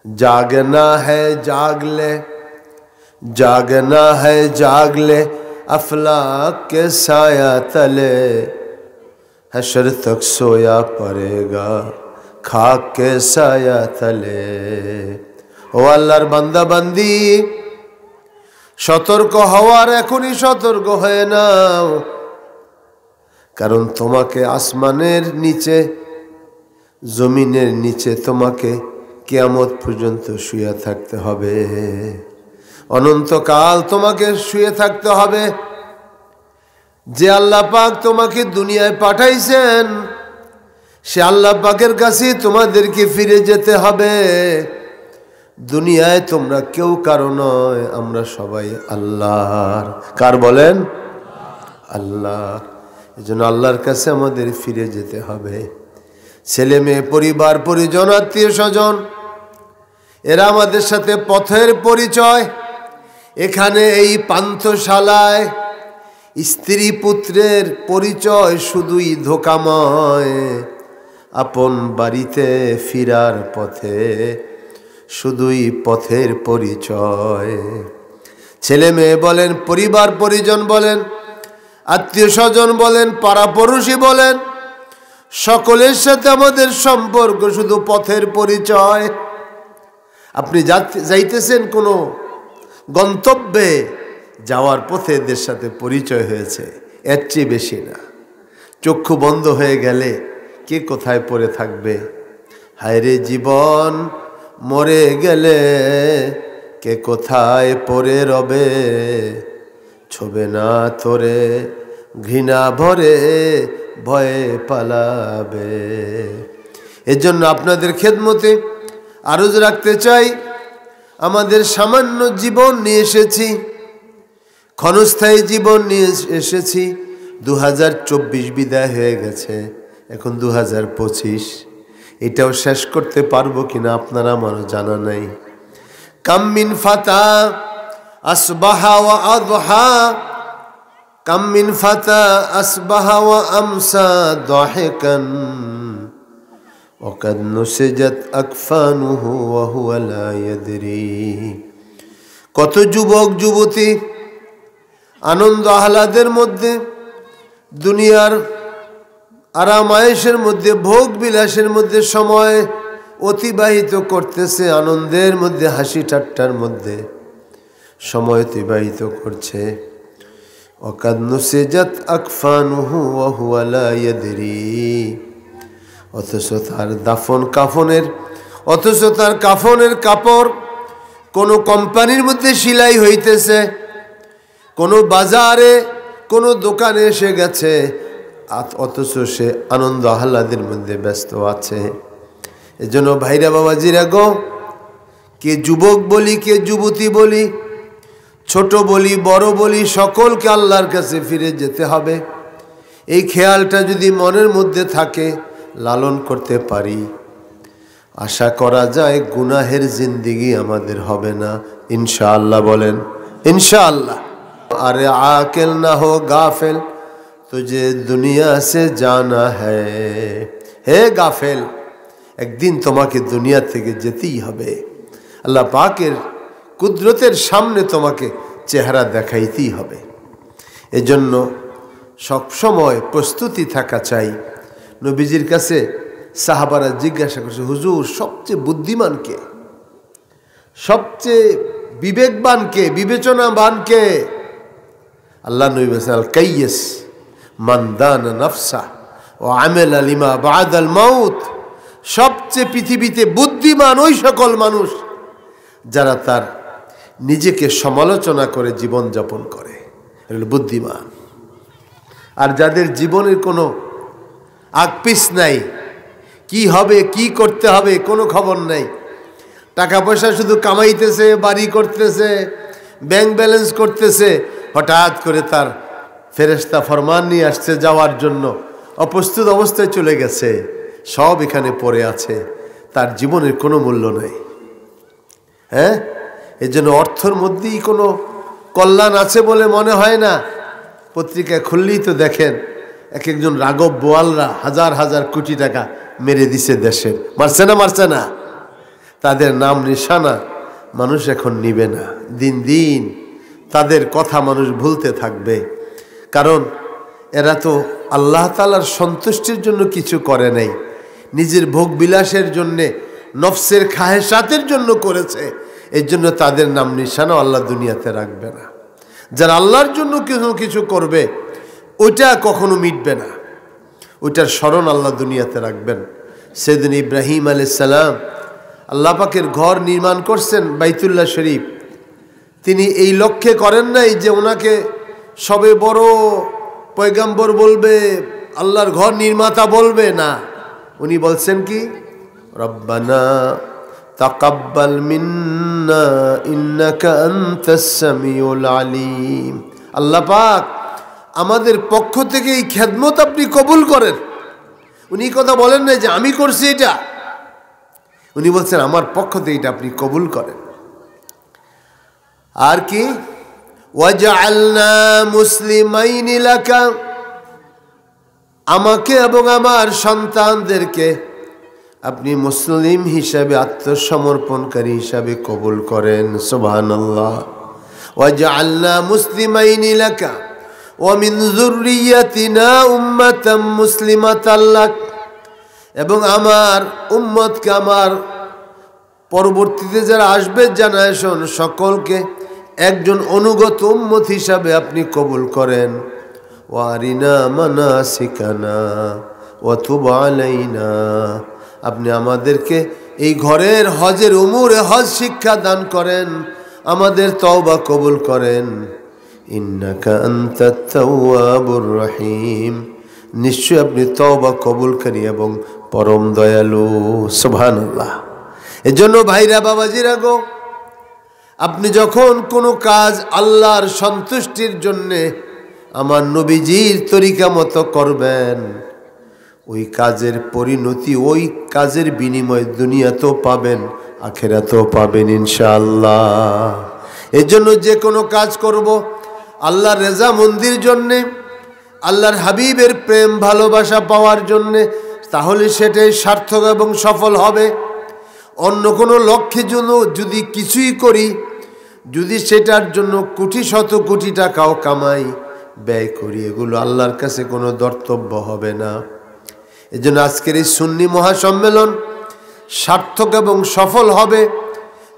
जागना है जाग ले, जागना है जाग ले, अफलाक के साया तले, हशर तक सोया पड़ेगा खाक के साया तले। ओ अल्लाहर बांदा बांदी, सतर्क हওয়ার এখনই সতর্ক হয়ে নাও, কারণ তোমাকে আসমানের নিচে জমিনের নিচে তোমাকে কিয়ামত পর্যন্ত শুয়ে থাকতে হবে, অনন্তকাল তোমাকে শুয়ে থাকতে হবে। যে আল্লাহ পাক তোমাকে দুনিয়ায় পাঠাইছেন সে আল্লাহ পাকের কাছে তোমাদেরকে ফিরে যেতে হবে। দুনিয়ায় তোমরা কেউ কারো নয়, আমরা সবাই আল্লাহর। কার বলেন? আল্লাহ। এজন্য আল্লাহর কাছে আমাদের ফিরে যেতে হবে। ছেলে মেয়ে, পরিবার পরিজন, আত্মীয় স্বজন, এরা আমাদের সাথে পথের পরিচয়। এখানে এই পান্থশালায় স্ত্রী পুত্রের পরিচয় শুধুই ধোঁকাময়। আপন বাড়িতে ফিরার পথে শুধুই পথের পরিচয়। ছেলে মেয়ে বলেন, পরিবার পরিজন বলেন, আত্মীয় স্বজন বলেন, পাড়াপড়শি বলেন, সকলের সাথে আমাদের সম্পর্ক শুধু পথের পরিচয়। আপনি যাইতেছেন কোনো গন্তব্যে, যাওয়ার পথে এদের সাথে পরিচয় হয়েছে, এর চেয়ে বেশি না। চক্ষু বন্ধ হয়ে গেলে কে কোথায় পড়ে থাকবে? হায়রে জীবন, মরে গেলে কে কোথায় পড়ে রবে, ছোবে না তোরে ঘৃণা ভরে ভয়ে পালাবে। এজন্য আপনাদের খেদমতে আরজ রাখতে চাই, আমাদের সামান্য জীবন নিয়ে এসেছি, ক্ষণস্থায়ী জীবন নিয়ে এসেছি। 2024 বিদায় হয়ে গেছে, এখন 2025। এটাও শেষ করতে পারবো কিনা আপনারা আমারও জানা নাই। কাম মিন ফাতা আসবাহা ওয়া আদহা, কাম মিন ফাতা আসবাহা ওয়া আমসা দাহিকান, ওয়াকাদ নুসিজাত আকফানুহু ওয়া হুয়া লা ইয়াদরি। কত যুবক যুবতী আনন্দ আহ্লাদের মধ্যে, দুনিয়ার আরাম আয়েশের মধ্যে, ভোগ বিলাসের মধ্যে সময় অতিবাহিত করতেছে, আনন্দের মধ্যে, হাসি ঠাট্টার মধ্যে সময় অতিবাহিত করছে। ওয়াকাদ নুসিজাত আকফানুহু ওয়া হুয়া লা ইয়াদরি। অথচ তার কাফনের কাপড় কোনো কোম্পানির মধ্যে সেলাই হইতেছে, কোনো বাজারে কোনো দোকানে এসে গেছে, অথচ সে আনন্দ আহ্লাদের মধ্যে ব্যস্ত আছে। এজন্য ভাইরা বাবাজিরা গো, কে যুবক বলি, কে যুবতী বলি, ছোট বলি, বড় বলি, সকলকে আল্লাহর কাছে ফিরে যেতে হবে। এই খেয়ালটা যদি মনের মধ্যে থাকে, লালন করতে পারি, আশা করা যায় গুনাহের জিন্দেগি আমাদের হবে না ইনশাআল্লাহ। বলেন ইনশাআল্লাহ। আরে আকেল না হো গাফেল, তুঝে দুনিয়া সে জানা হ্যায়। হে গাফেল, একদিন তোমাকে দুনিয়া থেকে যেতেই হবে। আল্লাহ পাকের কুদরতের সামনে তোমাকে চেহারা দেখাইতেই হবে। এজন্য সবসময় প্রস্তুতি থাকা চাই। নবীজির কাছে সাহাবারা জিজ্ঞাসা করছে, হুজুর সবচেয়ে বুদ্ধিমান কে, সবচেয়ে বিবেকবান কে, বিবেচনাবান কে? আল্লাহ নবী বলেছেন, আল কাইয়্যিস মান দানা নাফসা ওয়া আমিলা লিমা বা'দাল মাউত। সবচেয়ে পৃথিবীতে বুদ্ধিমান ওই সকল মানুষ যারা তার নিজেকে সমালোচনা করে জীবন যাপন করে, এগুলো বুদ্ধিমান। আর যাদের জীবনের কোনো আগপিস নাই, কি হবে, কি করতে হবে কোনো খবর নাই, টাকা পয়সা শুধু কামাইতেছে, বাড়ি করতেছে, ব্যাংক ব্যালেন্স করতেছে, হঠাৎ করে তার ফেরেশতা ফরমান নিয়ে আসছে যাওয়ার জন্য, অপ্রস্তুত অবস্থায় চলে গেছে, সব এখানে পড়ে আছে, তার জীবনের কোনো মূল্য নাই। হ্যাঁ, এর জন্য অর্থের মধ্যেই কোনো কল্যাণ আছে বলে মনে হয় না। পত্রিকা খুললেই তো দেখেন এক একজন রাঘব বোয়ালরা হাজার হাজার কোটি টাকা মেরে দিছে দেশের। মারছে না? তাদের নাম নিশানা মানুষ এখন নিবে না। দিন দিন তাদের কথা মানুষ ভুলতে থাকবে, কারণ এরা তো আল্লাহ তাআলার সন্তুষ্টির জন্য কিছু করে নাই, নিজের ভোগ বিলাসের জন্যে, নফসের খাহেসাতের জন্য করেছে। এর জন্য তাদের নাম নিশানা আল্লাহ দুনিয়াতে রাখবে না। যারা আল্লাহর জন্য কিছু করবে ওইটা কখনো মিটবে না, ওইটার স্মরণ আল্লাহ দুনিয়াতে রাখবেন। সেদিন ইব্রাহিম আলাইহিস সালাম আল্লাহ পাকের ঘর নির্মাণ করছেন, বাইতুল্লাহ শরীফ। তিনি এই লক্ষ্যে করেন নাই যে ওনাকে সবে বড় পয়গাম্বর বলবে, আল্লাহর ঘর নির্মাতা বলবে না। উনি বলছেন কি, রব্বানা তাকাব্বাল মিন্না ইন্নাকা আনতাস সামিউল আলিম। আল্লাহ পাক আমাদের পক্ষ থেকে এই খেদমত আপনি কবুল করেন। উনি কথা বলেন না যে আমি করছি এটা, উনি বলছেন আমার পক্ষ থেকে এটা আপনি কবুল করেন। আর কি, ওয়াজআলনা মুসলিমাইনি লাকা, আমাকে এবং আমার সন্তানদেরকে আপনি মুসলিম হিসাবে, আত্মসমর্পণকারী হিসাবে কবুল করেন। সুবহানাল্লাহ। ওয়াজআলনা মুসলিমাইনি লাকা ওয়া মিন যুররিয়াতিনা উম্মাতাম মুসলিমাতাল লাক, এবং আমার উম্মতকে, আমার পরবর্তীতে যারা আসবে জেনারেশন, সকলকে একজন অনুগত উম্মত হিসাবে আপনি কবুল করেন। ওয়ারিনা মানাসিকানা ওয়া তুব আলাইনা, আপনি আমাদেরকে এই ঘরের হজের উমুরে হজ শিক্ষা দান করেন, আমাদের তওবা কবুল করেন। ইন্নাকা আনতাত তাওয়াবুর রহিম, নিশ্চয় আপনি তওবা কবুলকারী এবং পরম দয়ালু। সুবহানাল্লাহ। এজন্য ভাইরা বাবাজিরা গো, আপনি যখন কোনো কাজ আল্লাহর সন্তুষ্টির জন্যে আমার নবীজির তরিকা মতো করবেন, ওই কাজের পরিণতি, ওই কাজের বিনিময় দুনিয়াতেও পাবেন, আখিরাতেও পাবেন ইনশাআল্লাহ। এর জন্য যে কোনো কাজ করব আল্লাহর রেজামন্দির জন্যে, আল্লাহর হাবিবের প্রেম ভালোবাসা পাওয়ার জন্যে, তাহলে সেটাই সার্থক এবং সফল হবে। অন্য কোনো লক্ষ্যে জন্য যদি কিছুই করি, যদি সেটার জন্য কোটি শত কোটি টাকাও কামাই, ব্যয় করি, এগুলো আল্লাহর কাছে কোনো ধর্তব্য হবে না। এজন্য আজকের এই সুন্নি মহাসম্মেলন সার্থক এবং সফল হবে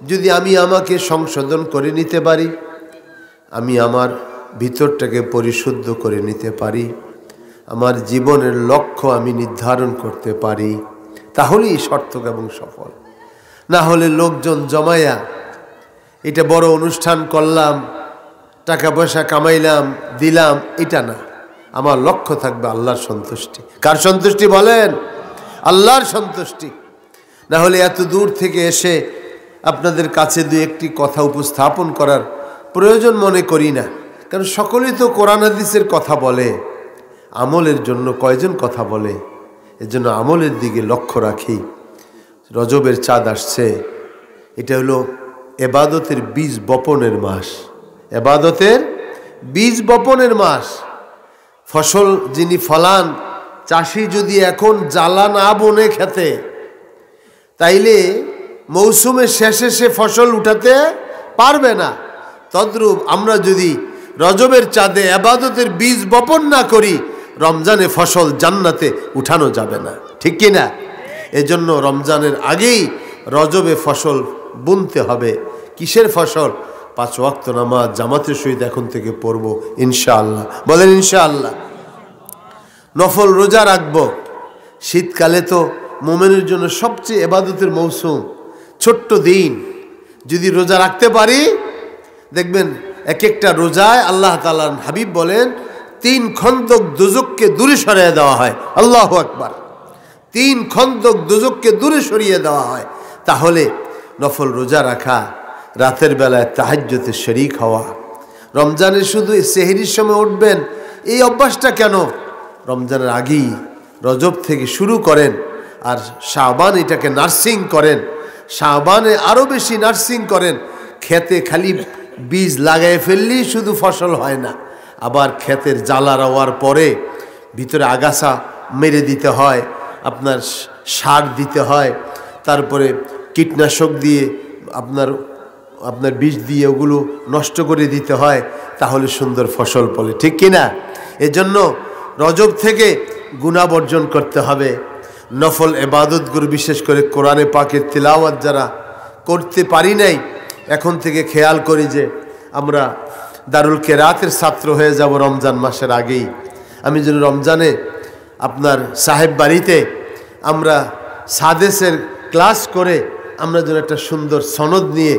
যদি আমি আমাকে সংশোধন করে নিতে পারি, আমি আমার ভিতরটাকে পরিশুদ্ধ করে নিতে পারি, আমার জীবনের লক্ষ্য আমি নির্ধারণ করতে পারি, তাহলেই সার্থক এবং সফল। না হলে লোকজন জমায়া এটা বড় অনুষ্ঠান করলাম, টাকা পয়সা কামাইলাম, দিলাম, এটা না। আমার লক্ষ্য থাকবে আল্লাহর সন্তুষ্টি। কার সন্তুষ্টি বলেন? আল্লাহর সন্তুষ্টি। না হলে এত দূর থেকে এসে আপনাদের কাছে দু একটি কথা উপস্থাপন করার প্রয়োজন মনে করি না, কারণ সকলেই তো কোরআন হাদিসের কথা বলে, আমলের জন্য কয়জন কথা বলে? এজন্য আমলের দিকে লক্ষ্য রাখি। রজবের চাঁদ আসছে, এটা হলো এবাদতের বীজ বপনের মাস, এবাদতের বীজ বপনের মাস। ফসল যিনি ফলান, চাষি যদি এখন জ্বালা না বনে খেতে, তাইলে মৌসুমের শেষে সে ফসল উঠাতে পারবে না। তদ্রূপ আমরা যদি রজবের চাঁদে এবাদতের বীজ বপন না করি, রমজানে ফসল জান্নাতে উঠানো যাবে না, ঠিক কিনা? এজন্য রমজানের আগেই রজবে ফসল বুনতে হবে। কিসের ফসল? 5 ওয়াক্ত নামাজ জামাতের সহিত এখন থেকে পড়ব ইনশাআল্লাহ। বলেন ইনশাআল্লাহ। নফল রোজা রাখবো। শীতকালে তো মোমেনের জন্য সবচেয়ে ইবাদতের মৌসুম। ছোট্ট দিন যদি রোজা রাখতে পারি, দেখবেন এক একটা রোজায় আল্লাহ তাআলার হাবিব বলেন 3 খন্দক দোজখকে দূরে সরিয়ে দেওয়া হয়। আল্লাহু আকবার। 3 খন্দক দোজখকে দূরে সরিয়ে দেওয়া হয়। তাহলে নফল রোজা রাখা, রাতের বেলায় তাহাজ্জুদে শরীক হওয়া, রমজানে শুধু সেহরির সময় উঠবেন এই অভ্যাসটা কেন? রমজানের আগেই রজব থেকে শুরু করেন, আর শাবান এটাকে নার্সিং করেন, শাবানে আরও বেশি নার্সিং করেন। খেতে খালি বীজ লাগাই ফেললেই শুধু ফসল হয় না, আবার ক্ষেতের জ্বালা রওয়ার পরে ভিতরে আগাছা মেরে দিতে হয়, আপনার সার দিতে হয়, তারপরে কীটনাশক দিয়ে আপনার আপনার বীজ দিয়ে ওগুলো নষ্ট করে দিতে হয়, তাহলে সুন্দর ফসল ফলে, ঠিক কিনা? এজন্য রজব থেকে গুনাহ বর্জন করতে হবে। নফল ইবাদতগুলো বিশেষ করে কোরআনে পাকের তিলাওয়াত যারা করতে পারি নাই, এখন থেকে খেয়াল করি যে আমরা দারুল কেরাতের ছাত্র হয়ে যাব রমজান মাসের আগেই। আমি যেন রমজানে আপনার সাহেব বাড়িতে আমরা সাদেসের ক্লাস করে আমরা যেন একটা সুন্দর সনদ নিয়ে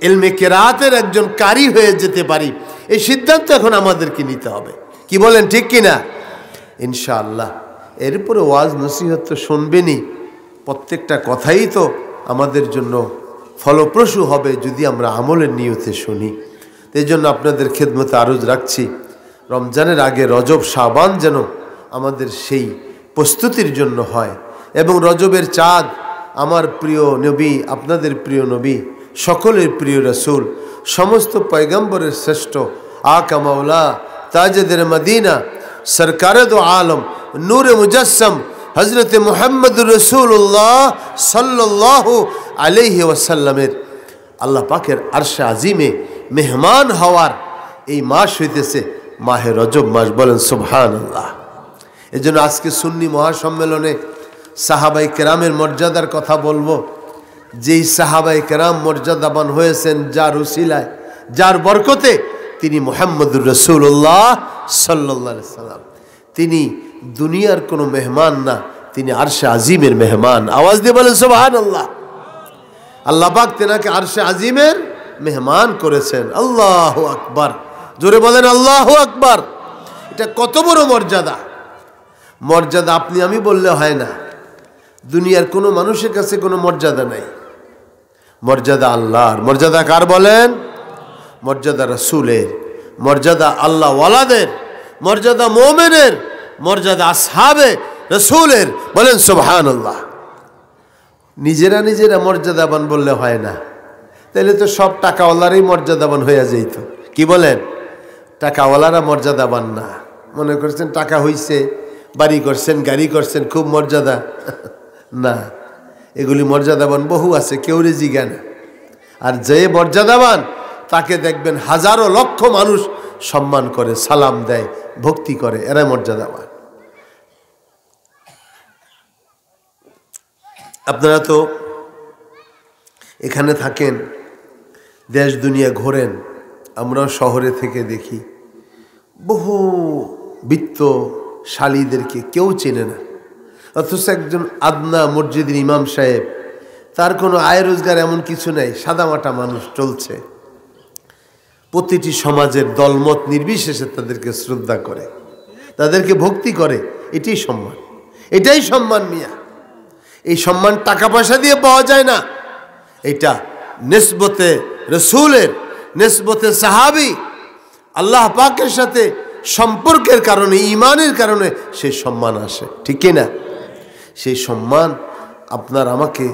ইলমে কেরাতের একজন কারি হয়ে যেতে পারি, এই সিদ্ধান্ত এখন আমাদেরকে নিতে হবে। কি বলেন, ঠিক কিনা? ইনশাআল্লাহ। এরপরে ওয়াজ নসিহত তো শুনবেনই, প্রত্যেকটা কথাই তো আমাদের জন্য ফলপ্রসূ হবে যদি আমরা আমলের নিয়তে শুনি। এই জন্য আপনাদের খেদমতে আরজ রাখছি, রমজানের আগে রজব শাবান যেন আমাদের সেই প্রস্তুতির জন্য হয়। এবং রজবের চাঁদ আমার প্রিয় নবী, আপনাদের প্রিয় নবী, সকলের প্রিয় রসুল, সমস্ত পয়গম্বরের শ্রেষ্ঠ আকা মাওলা তাজেদের মদিনা সরকারে দো আলম নূরে মুজস্সম হজরত মুহাম্মদুর রসুল্লাহ সাল্লাল্লাহু আলাইহি ওয়াসাল্লামের আল্লাহ পাকের আরশে আজিমে মেহমান হওয়ার এই মাস হইতেছে মাহে রজব মাস। বলেন সুবহানাল্লাহ। এই জন্য আজকে সুন্নি মহাসম্মেলনে সাহাবাই কেরামের মর্যাদার কথা বলবো। যেই সাহাবাই কেরাম মর্যাদাবান হয়েছেন যার উসিলায়, যার বরকতে, তিনি মুহাম্মদুর রাসূলুল্লাহ সাল্লাল্লাহু আলাইহি সাল্লাম। তিনি দুনিয়ার কোনো মেহমান না, তিনি আরশে আজিমের মেহমান। আওয়াজ দিয়ে বলেন সুবহানাল্লাহ। আল্লাহ পাক তেনাকে আরশে আজিমের মেহমান করেছেন। আল্লাহু আকবার, জোরে বলেন আল্লাহু আকবার। এটা কত বড় মর্যাদা! মর্যাদা আপনি আমি বললে হয় না, দুনিয়ার কোনো মানুষের কাছে কোনো মর্যাদা নাই। মর্যাদা আল্লাহর। মর্যাদা কার বলেন? মর্যাদা রাসূলের, মর্যাদা আল্লাহ ওয়ালাদের, মর্যাদা মুমিনের, মর্যাদা আসহাবে রাসূলের। বলেন সুবহানাল্লাহ। নিজেরা নিজেরা মর্যাদাবান বললে হয় না, তাহলে তো সব টাকাওয়ালারই মর্যাদাবান হয়ে যেত। কি বলেন? টাকাওয়ালারা মর্যাদাবান না। মনে করছেন টাকা হইছে, বাড়ি করছেন, গাড়ি করছেন, খুব মর্যাদা না। এগুলি মর্যাদাবান বহু আছে, কেউ জিজ্ঞা না। আর যে মর্যাদাবান তাকে দেখবেন হাজারো লক্ষ মানুষ সম্মান করে, সালাম দেয়, ভক্তি করে, এরা মর্যাদাবান। আপনারা তো এখানে থাকেন, দেশ দুনিয়া ঘোরেন, আমরাও শহরে থেকে দেখি বহু বিত্তশালীদেরকে কেউ চেনে না, অথচ একজন আদনা মসজিদের ইমাম সাহেব, তার কোনো আয় রোজগার এমন কিছু নেই, সাদামাটা মানুষ চলছে। প্রতিটি সমাজের দলমত নির্বিশেষে তাদেরকে শ্রদ্ধা করে, তাদেরকে ভক্তি করে। এটাই সম্মান, এটাই সম্মান মিয়া। এই সম্মান টাকা পয়সা দিয়ে পাওয়া যায় না, এটা নিসবতে রসুলের, নিসবতে সাহাবী, আল্লাহ পাকের সাথে সম্পর্কের কারণে, ঈমানের কারণে সেই সম্মান আসে, ঠিক কিনা? সেই সম্মান আপনার আমাকে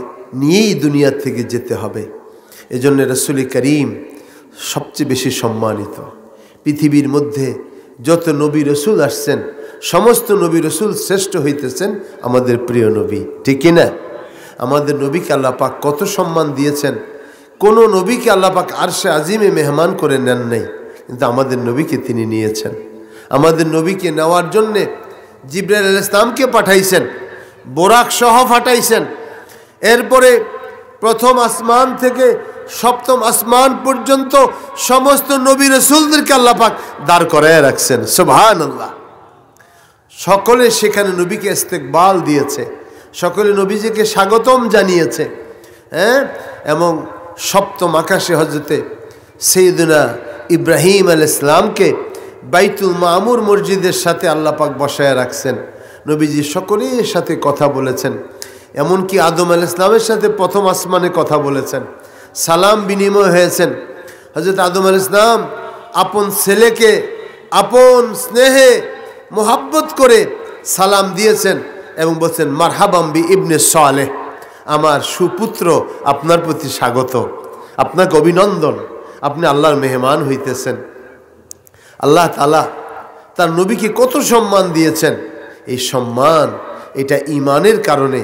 নিয়েই দুনিয়া থেকে যেতে হবে। এজন্য রাসূল করিম সবচেয়ে বেশি সম্মানিত। পৃথিবীর মধ্যে যত নবী রসুল আসছেন, সমস্ত নবী রসুল শ্রেষ্ঠ হইতেছেন আমাদের প্রিয় নবী, ঠিক কিনা? আমাদের নবীকে আল্লাহ পাক কত সম্মান দিয়েছেন। কোনো নবীকে আল্লাহ পাক আরশে আজিমে মেহমান করে নেন নাই, কিন্তু আমাদের নবীকে তিনি নিয়েছেন। আমাদের নবীকে নেওয়ার জন্যে জিবরাইল আলাইহিস সালামকে পাঠাইছেন, বোরাক সহ পাঠাইছেন। এরপরে প্রথম আসমান থেকে সপ্তম আসমান পর্যন্ত সমস্ত নবী রসুলদেরকে আল্লাহ পাক দাঁড় করায় রাখছেন। সুবহানাল্লাহ। সকলে সেখানে নবীকে ইস্তেকবাল দিয়েছে, সকলে নবীজিকে স্বাগতম জানিয়েছে। এবং সপ্তম আকাশে হজরতে সাইয়্যিদুনা ইব্রাহিম আলাইহিস সালামকে বাইতুল মামুর মসজিদের সাথে আল্লাহ পাক বসায় রাখছেন। নবীজি সকলের সাথে কথা বলেছেন, এমনকি আদম আলাইহিস সালামের সাথে প্রথম আসমানে কথা বলেছেন, সালাম বিনিময় হয়েছেন। হযরত আদম আলাইহিস সালাম আপন ছেলেকে আপন স্নেহে মোহাব্বত করে সালাম দিয়েছেন এবং বলছেন, মারহাবাম বি ইবনে সালেহ, আমার সুপুত্র আপনার প্রতি স্বাগত, আপনাকে অভিনন্দন, আপনি আল্লাহর মেহমান হইতেছেন। আল্লাহ তাআলা তার নবীকে কত সম্মান দিয়েছেন। এই সম্মান এটা ঈমানের কারণে,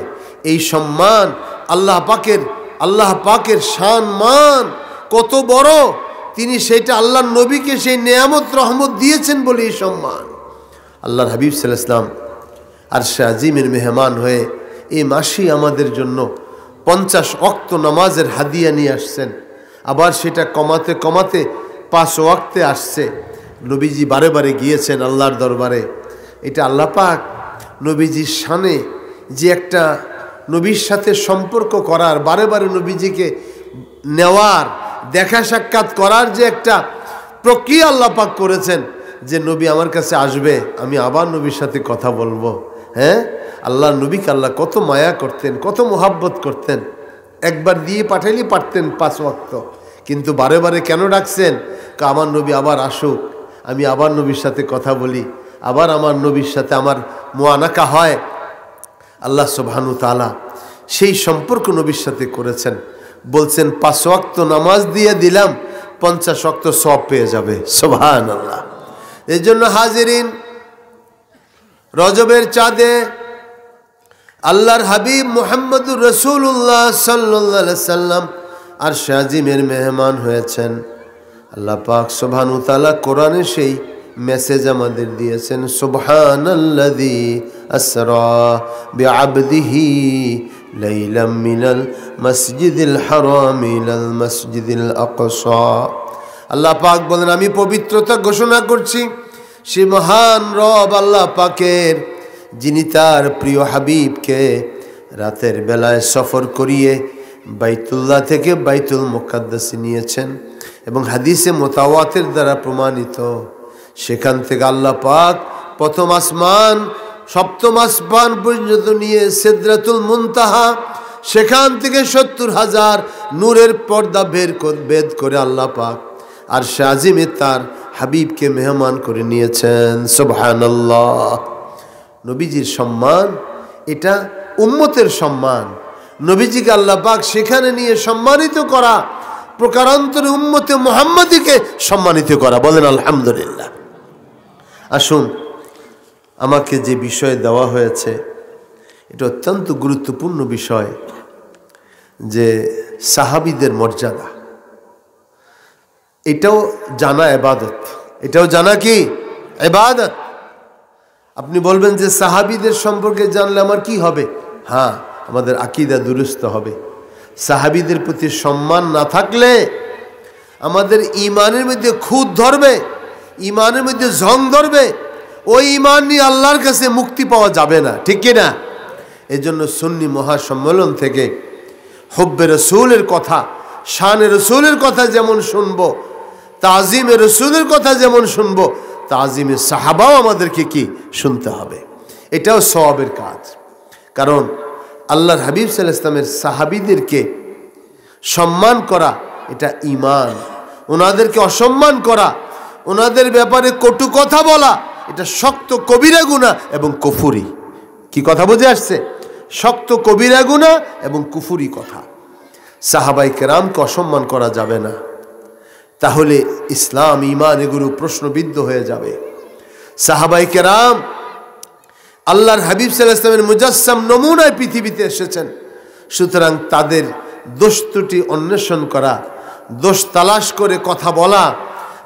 এই সম্মান আল্লাহ পাকের আল্লাহ পাকের শান মান কত বড়, তিনি সেটা আল্লাহর নবীকে সেই নেয়ামত রহমত দিয়েছেন বলে এই সম্মান। আল্লাহর হাবিব সাল্লাল্লাহু আলাইহি ওয়াসাল্লাম আরশে আজিমের মেহমান হয়ে এই মাসেই আমাদের জন্য 50 ওয়াক্ত নামাজের হাদিয়া নিয়ে আসছেন। আবার সেটা কমাতে কমাতে 5 ওয়াক্তে আসছে। নবীজি বারে বারে গিয়েছেন আল্লাহর দরবারে। এটা আল্লাহ পাক নবীজির শানে যে একটা নবীর সাথে সম্পর্ক করার, বারে বারে নবীজিকে নেওয়ার, দেখা সাক্ষাৎ করার যে একটা প্রক্রিয়া আল্লাহ পাক করেছেন, যে নবী আমার কাছে আসবে, আমি আবার নবীর সাথে কথা বলবো। হ্যাঁ, আল্লাহ নবীকে আল্লাহ কত মায়া করতেন, কত মোহাব্বত করতেন। একবার দিয়ে পাঠাইলে পারতেন 5 ওয়াক্ত, কিন্তু বারে বারে কেন ডাকছেন? আমার নবী আবার আসুক, আমি আবার নবীর সাথে কথা বলি, আবার আমার নবীর সাথে আমার মুআনাকা হয়। আল্লাহ সুবহানাহু তাআলা সেই সম্পর্ক নবীর সাথে করেছেন। বলছেন 5 ওয়াক্ত নামাজ দিয়ে দিলাম, 50 ওয়াক্ত সওয়াব পেয়ে যাবে। সুবহানাল্লাহ। এই জন্য হাজিরিন, রজবের চাঁদে আল্লাহর হাবিব মুহাম্মদুর রাসূলুল্লাহ সাল্লাল্লাহু আলাইহি সাল্লাম আরশে আজিমের মেহমান হয়েছেন। আল্লাহ পাক সুবহানাহু তাআলা কোরআনে সেই মেসেজ আমাদের দিয়েছেন, সুবহানাল্লাযী আসরা বিআবদিহি লাইলাম মিনাল মসজিদিল হারাম ইলাল মসজিদিল আকসা। আল্লাহ পাক বলেন, আমি পবিত্রতা ঘোষণা করছি সে মহান রব আল্লাহ পাকের, যিনি তার প্রিয় হাবিবকে রাতের বেলায় সফর করিয়ে বাইতুল্লাহ থেকে বাইতুল মুকাদ্দাসে নিয়েছেন। এবং হাদিসে মুতাওয়াতির দ্বারা প্রমাণিত, সেখান থেকে আল্লাহ পাক প্রথম আসমান সপ্তম আসমান পর্যন্ত নিয়ে সিদরাতুল মুনতাহা, সেখান থেকে 70,000 নূরের পর্দা ভেদ করে আল্লাহ পাক আরশে আজিমে তার হাবিবকে মেহমান করে নিয়েছেন। সুবহানাল্লাহ। নবীজির সম্মান, এটা উম্মতের সম্মান। নবীজিকে আল্লাহ পাক সেখানে নিয়ে সম্মানিত করা, প্রকারান্তরে উম্মতে মুহাম্মাদীকে সম্মানিত করা। বলেন আলহামদুলিল্লাহ। আসুন, আমাকে যে বিষয় দেওয়া হয়েছে এটা অত্যন্ত গুরুত্বপূর্ণ বিষয়, যে সাহাবীদের মর্যাদা। এটাও জানা ইবাদত, এটাও জানা কি ইবাদত। আপনি বলবেন যে সাহাবীদের সম্পর্কে জানলে আমার কি হবে? হ্যাঁ, আমাদের আকীদা দুরুস্ত হবে। সাহাবীদের প্রতি সম্মান না থাকলে আমাদের ইমানের মধ্যে খুঁত ধরবে, ইমানের মধ্যে জং ধরবে। ওই ইমান নিয়ে আল্লাহর কাছে মুক্তি পাওয়া যাবে না, ঠিক কি না? এই জন্য সুন্নি মহাসম্মেলন থেকে হুব্বে রসুলের কথা, শানে রসুলের কথা যেমন শুনবো, তাজিমে রসুলের কথা যেমন শুনবো, তাজিমে সাহাবাও আমাদেরকে কি শুনতে হবে। এটাও সওয়াবের কাজ। কারণ আল্লাহর হাবিব সাল্লাল্লাহু আলাইহি ওয়াসাল্লামের সাহাবীদেরকে সম্মান করা এটা ঈমান, ওনাদেরকে অসম্মান করা, ওনাদের ব্যাপারে কটু কথা বলা, এটা শক্ত কবিরা গুনাহ এবং কুফরি। কি কথা বুঝে আসছে? শক্ত কবিরা গুনাহ এবং কুফরি কথা। সাহাবায়ে কেরামকে অসম্মান করা যাবে না, তাহলে ইসলাম ঈমান এগুলো প্রশ্নবিদ্ধ হয়ে যাবে। সাহাবায়ে কেরাম আল্লাহর হাবিব সাল্লাল্লাহু আলাইহি ওয়াসাল্লামের মুজাসসাম নমুনায় পৃথিবীতে এসেছেন। সুতরাং তাদের দোষ ত্রুটি অন্বেষণ করা, দোষ তালাশ করে কথা বলা,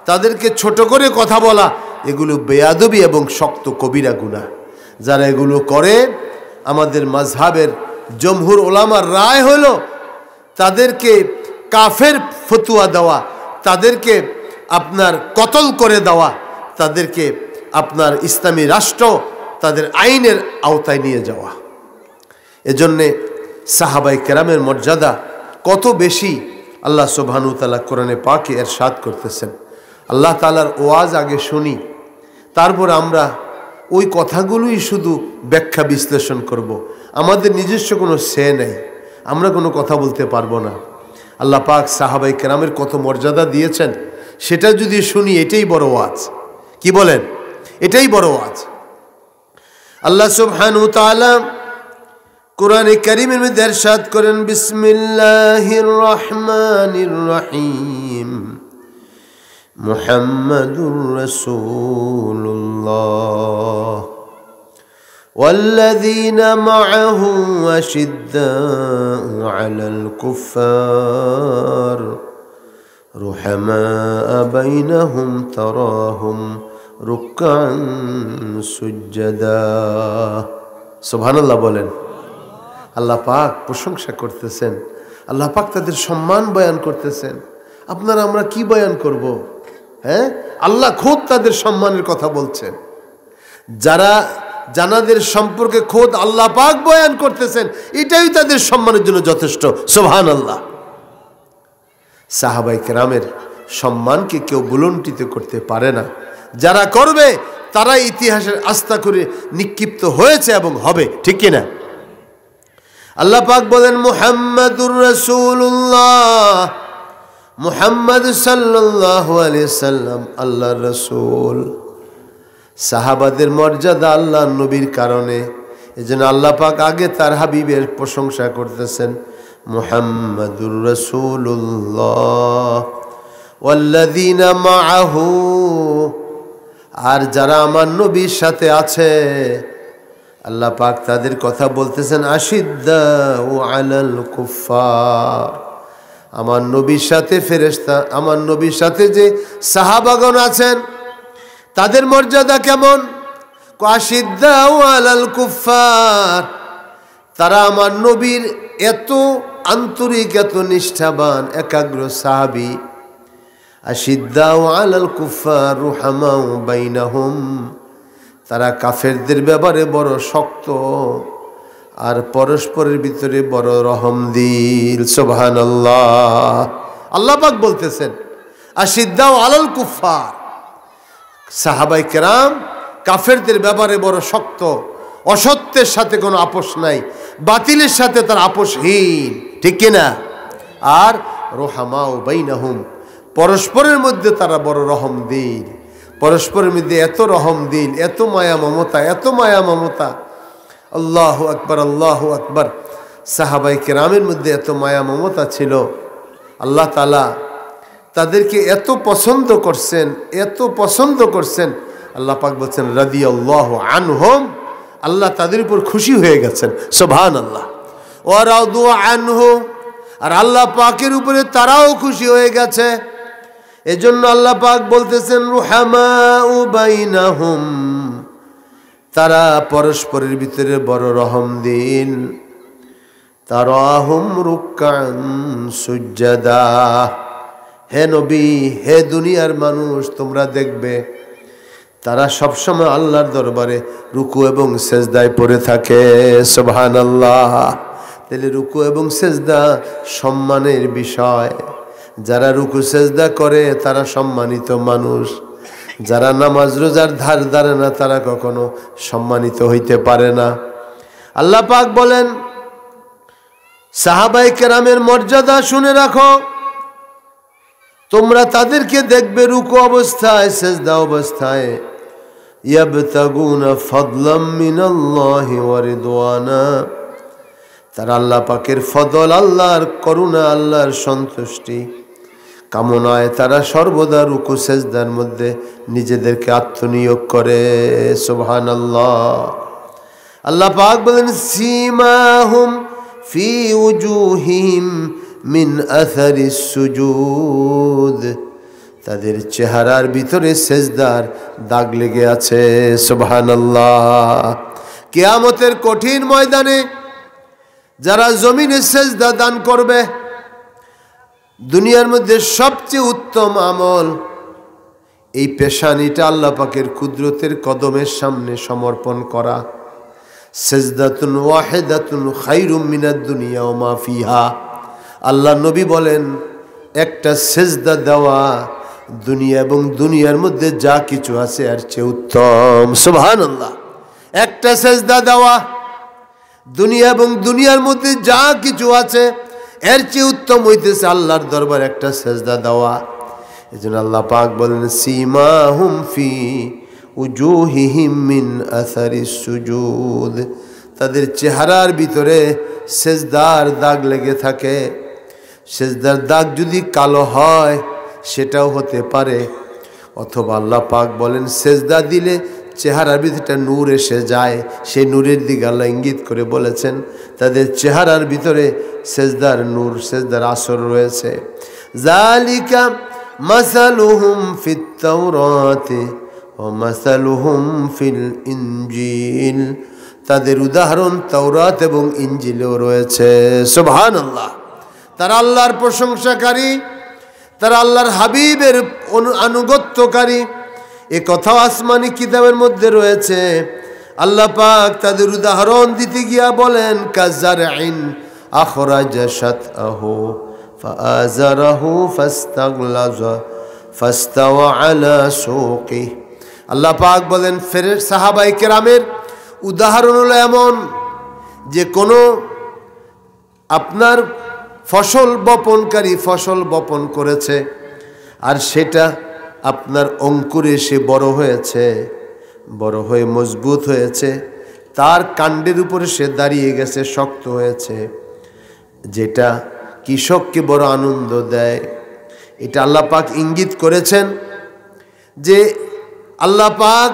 তাদেরকে ছোট করে কথা বলা, এগুলো বেয়াদবি এবং শক্ত কবিরা গুনাহ। যারা এগুলো করে, আমাদের মাযহাবের জমহুর ওলামার রায় হলো তাদেরকে কাফের ফতোয়া দেওয়া, তাদেরকে আপনার কতল করে দেওয়া, তাদেরকে আপনার ইসলামী রাষ্ট্র তাদের আইনের আওতায় নিয়ে যাওয়া। এজন্যে সাহাবায়ে কেরামের মর্যাদা কত বেশি আল্লাহ সুবহানাহু ওয়া তাআলা কোরআনে পাকে ইরশাদ করতেছেন। আল্লাহ তাআলার ওয়াজ আগে শুনি, তারপর আমরা ওই কথাগুলোই শুধু ব্যাখ্যা বিশ্লেষণ করব। আমাদের নিজস্ব কোনো সে নেই, আমরা কোনো কথা বলতে পারবো না। আল্লাহ পাক সাহাবায়ে কেরামের কত মর্যাদা দিয়েছেন, সেটা যদি শুনি, এটাই বড় ওয়াজ। কি বলেন? এটাই বড় ওয়াজ। আল্লাহ সুবহানাহু ওয়া তাআলা কোরআনে কারীমের মধ্যে ইরশাদ করেন, বিসমিল্লাহির রহমানির রহিম, মুহাম্মাদুর রাসূলুল্লাহ والذين معه أشداء على الكفار رحماء بينهم تراهم ركعا سجدا সুবহানাল্লাহ বলেন। আল্লাহ পাক প্রশংসা করতেছেন, আল্লাহ পাক তাদের সম্মান বয়ান করতেছেন। আপনারা আমরা কি বয়ান করব? হ্যাঁ, আল্লাহ খোদ তাদের সম্মানের কথা বলছেন। যারা জানাদের সম্পর্কে খোদ আল্লাহ পাক বয়ান করতেছেন, এটাই তাদের সম্মানের জন্য যথেষ্ট। সুবহানাল্লাহ। সাহাবায়ে কেরামের সম্মানকে কেউ বুলন্ডিত করতে পারে না। যারা করবে তারা ইতিহাসের আস্থা করে নিক্ষিপ্ত হয়েছে এবং হবে, ঠিক কিনা? আল্লাহ পাক বলেন মুহাম্মাদুর রাসূলুল্লাহ, মুহাম্মদ সাল্লাল্লাহু আলাইহি সাল্লাম আল্লাহর রাসূল। সাহাবাদের মর্যাদা আল্লাহর নবীর কারণে, এজন্য আল্লাহ পাক আগে তার হাবিবের প্রশংসা করতেছেন, মুহাম্মাদুর রাসূলুল্লাহ ওয়াল্লাযীনা মাআহু, আর যারা আমার নবীর সাথে আছে আল্লাহ পাক তাদের কথা বলতেছেন, আশিদ্দাউ আলাল কুফার। আমার নবীর সাথে ফেরেশতা, আমার নবীর সাথে যে সাহাবাগণ আছেন তাদের মর্যাদা কেমন? আশিদ্দাউ আলাল কুফার, তারা আমার নবীর এত আন্তরিক, এত নিষ্ঠাবান, একাগ্র সাহাবী। আশিদ্দাউ আলাল কুফার রুহামাউ বাইনাহুম, তারা কাফেরদের ব্যাপারে বড় শক্ত আর পরস্পরের ভিতরে বড় রহমদিল। সুবহানাল্লাহ। আল্লাহ পাক বলতেছেন আশিদ্দাউ আলাল কুফার, সাহাবায়ে কেরাম কাফেরদের ব্যাপারে বড় শক্ত, অসত্যের সাথে কোনো আপোষ নাই, বাতিলের সাথে তার আপোষহীন, ঠিক কিনা? আর রুহামাউ বাইনাহুম, পরস্পরের মধ্যে তারা বড় রহমদিল। পরস্পরের মধ্যে এত রহমদিল, এত মায়া মমতা, এত মায়া মমতা। আল্লাহু আকবার, আল্লাহু আকবার। সাহাবায়ে কেরামের মধ্যে এত মায়া মমতা ছিল, আল্লাহ তাআলা তাদেরকে এত পছন্দ করছেন, এত পছন্দ করছেন। আল্লাহ পাক বলছেন রাদিয়াল্লাহু আনহুম, আল্লাহ তাদের উপর খুশি হয়ে গেছেন। সুবহানাল্লাহ। ওয়া রাদু আনহু, আর আল্লাহ পাকের উপরে তারাও খুশি হয়ে গেছে। এজন্য আল্লাহ পাক বলতেছেন রুহামাউ বাইনাহুম, তারা পরস্পরের ভিতরে বড় রহমদিল। তারাহুম রুকআন সুজদা, হে নবী, হে দুনিয়ার মানুষ, তোমরা দেখবে তারা সবসময় আল্লাহর দরবারে রুকু এবং সেজদায় পড়ে থাকে। সুবহানাল্লাহ। তাহলে রুকু এবং সেজদা সম্মানের বিষয়। যারা রুকু সেজদা করে তারা সম্মানিত মানুষ। যারা নামাজ রোজার ধার ধারে না তারা কখনো সম্মানিত হইতে পারে না। আল্লাহ পাক বলেন সাহাবায়ে কেরামের মর্যাদা শুনে রাখো, তোমরা তাদেরকে দেখবে রুকু অবস্থায়, সেজদা অবস্থায়, ইয়াবতাগুনা ফাদলাম মিনাল্লাহি ওয়া রিদওয়ানা, তারা আল্লাহ পাকের ফদল, আল্লাহর করুণা, আল্লাহর সন্তুষ্টি কামনায় তারা সর্বদা রুকু সেজদার মধ্যে নিজেদেরকে আত্মনিয়োগ করে। সুবহানাল্লাহ। আল্লাহ পাক বলেন সীমাহুম ফি উজুহিহিম মিন আথারিস সুজুদ, তাদের চেহারার ভিতরে সেজদার দাগ লেগে আছে। সুবহানাল্লাহ। কিয়ামতের কঠিন ময়দানে যারা জমিনে সেজদা দান করবে, দুনিয়ার মধ্যে সবচেয়ে উত্তম আমল এই পেশানিটা আল্লাহ পাকের কুদরতের কদমের সামনে সমর্পণ করা। সেজদাতুন ওয়াহিদাতুন খায়রুম মিনাদ দুনিয়া ওয়া মা ফিহা, আল্লাহ নবী বলেন একটা সেজদা দেওয়া দুনিয়া এবং দুনিয়ার মধ্যে যা কিছু আছে এর চেয়ে উত্তম। সুবহানাল্লাহ। একটা সেজদা দেওয়া দুনিয়া এবং দুনিয়ার মধ্যে যা কিছু আছে এর চেয়ে উত্তম হইতেছে আল্লাহর দরবার একটা সেজদা দেওয়া। এজন্য আল্লাহ পাক বলেন সীমাহুম ফি উজুহিহিম মিন আসারিস সুজুদ, তাদের চেহারার ভিতরে সেজদার দাগ লেগে থাকে। সেজদার দাগ যদি কালো হয় সেটাও হতে পারে, অথবা আল্লাহ পাক বলেন সেজদা দিলে চেহারার ভিতরে নূর এসে যায়, সেই নূরের দিকে আল্লাহ ইঙ্গিত করে বলেছেন তাদের চেহারার ভিতরে সেজদার নূর, সেজদার আসর রয়েছে। যালিকা মাসালুহুম ফিত তাওরাতি ওয়া মাসালুহুম ফিল ইনজিল, তাদের উদাহরণ তাওরাত এবং ইনজিলেও রয়েছে। সুবহানাল্লাহ। তারা আল্লাহর প্রশংসাকারী, তারা আল্লাহর হাবিবের আনুগত্যকারী, এ কথাও আসমানি কিতাবের মধ্যে রয়েছে। আল্লাহ পাক তাদের উদাহরণ দিতে গিয়া বলেন কাযারইন আখরাজা শাতআহু ফাআযারাহু ফাস্তাগলাযা ফাস্তাওয়া আলা সুকি। আল্লাহ পাক বলেন সাহাবায়ে কেরামের উদাহরণ হলো এমন যে কোনো আপনার ফসল বপনকারী ফসল বপন করেছে, আর সেটা আপনার অঙ্কুরে সে বড় হয়েছে, বড় হয়ে মজবুত হয়েছে, তার কাণ্ডের উপরে সে দাঁড়িয়ে গেছে, শক্ত হয়েছে, যেটা কৃষককে বড় আনন্দ দেয়। এটা আল্লাহ পাক ইঙ্গিত করেছেন যে আল্লাহ পাক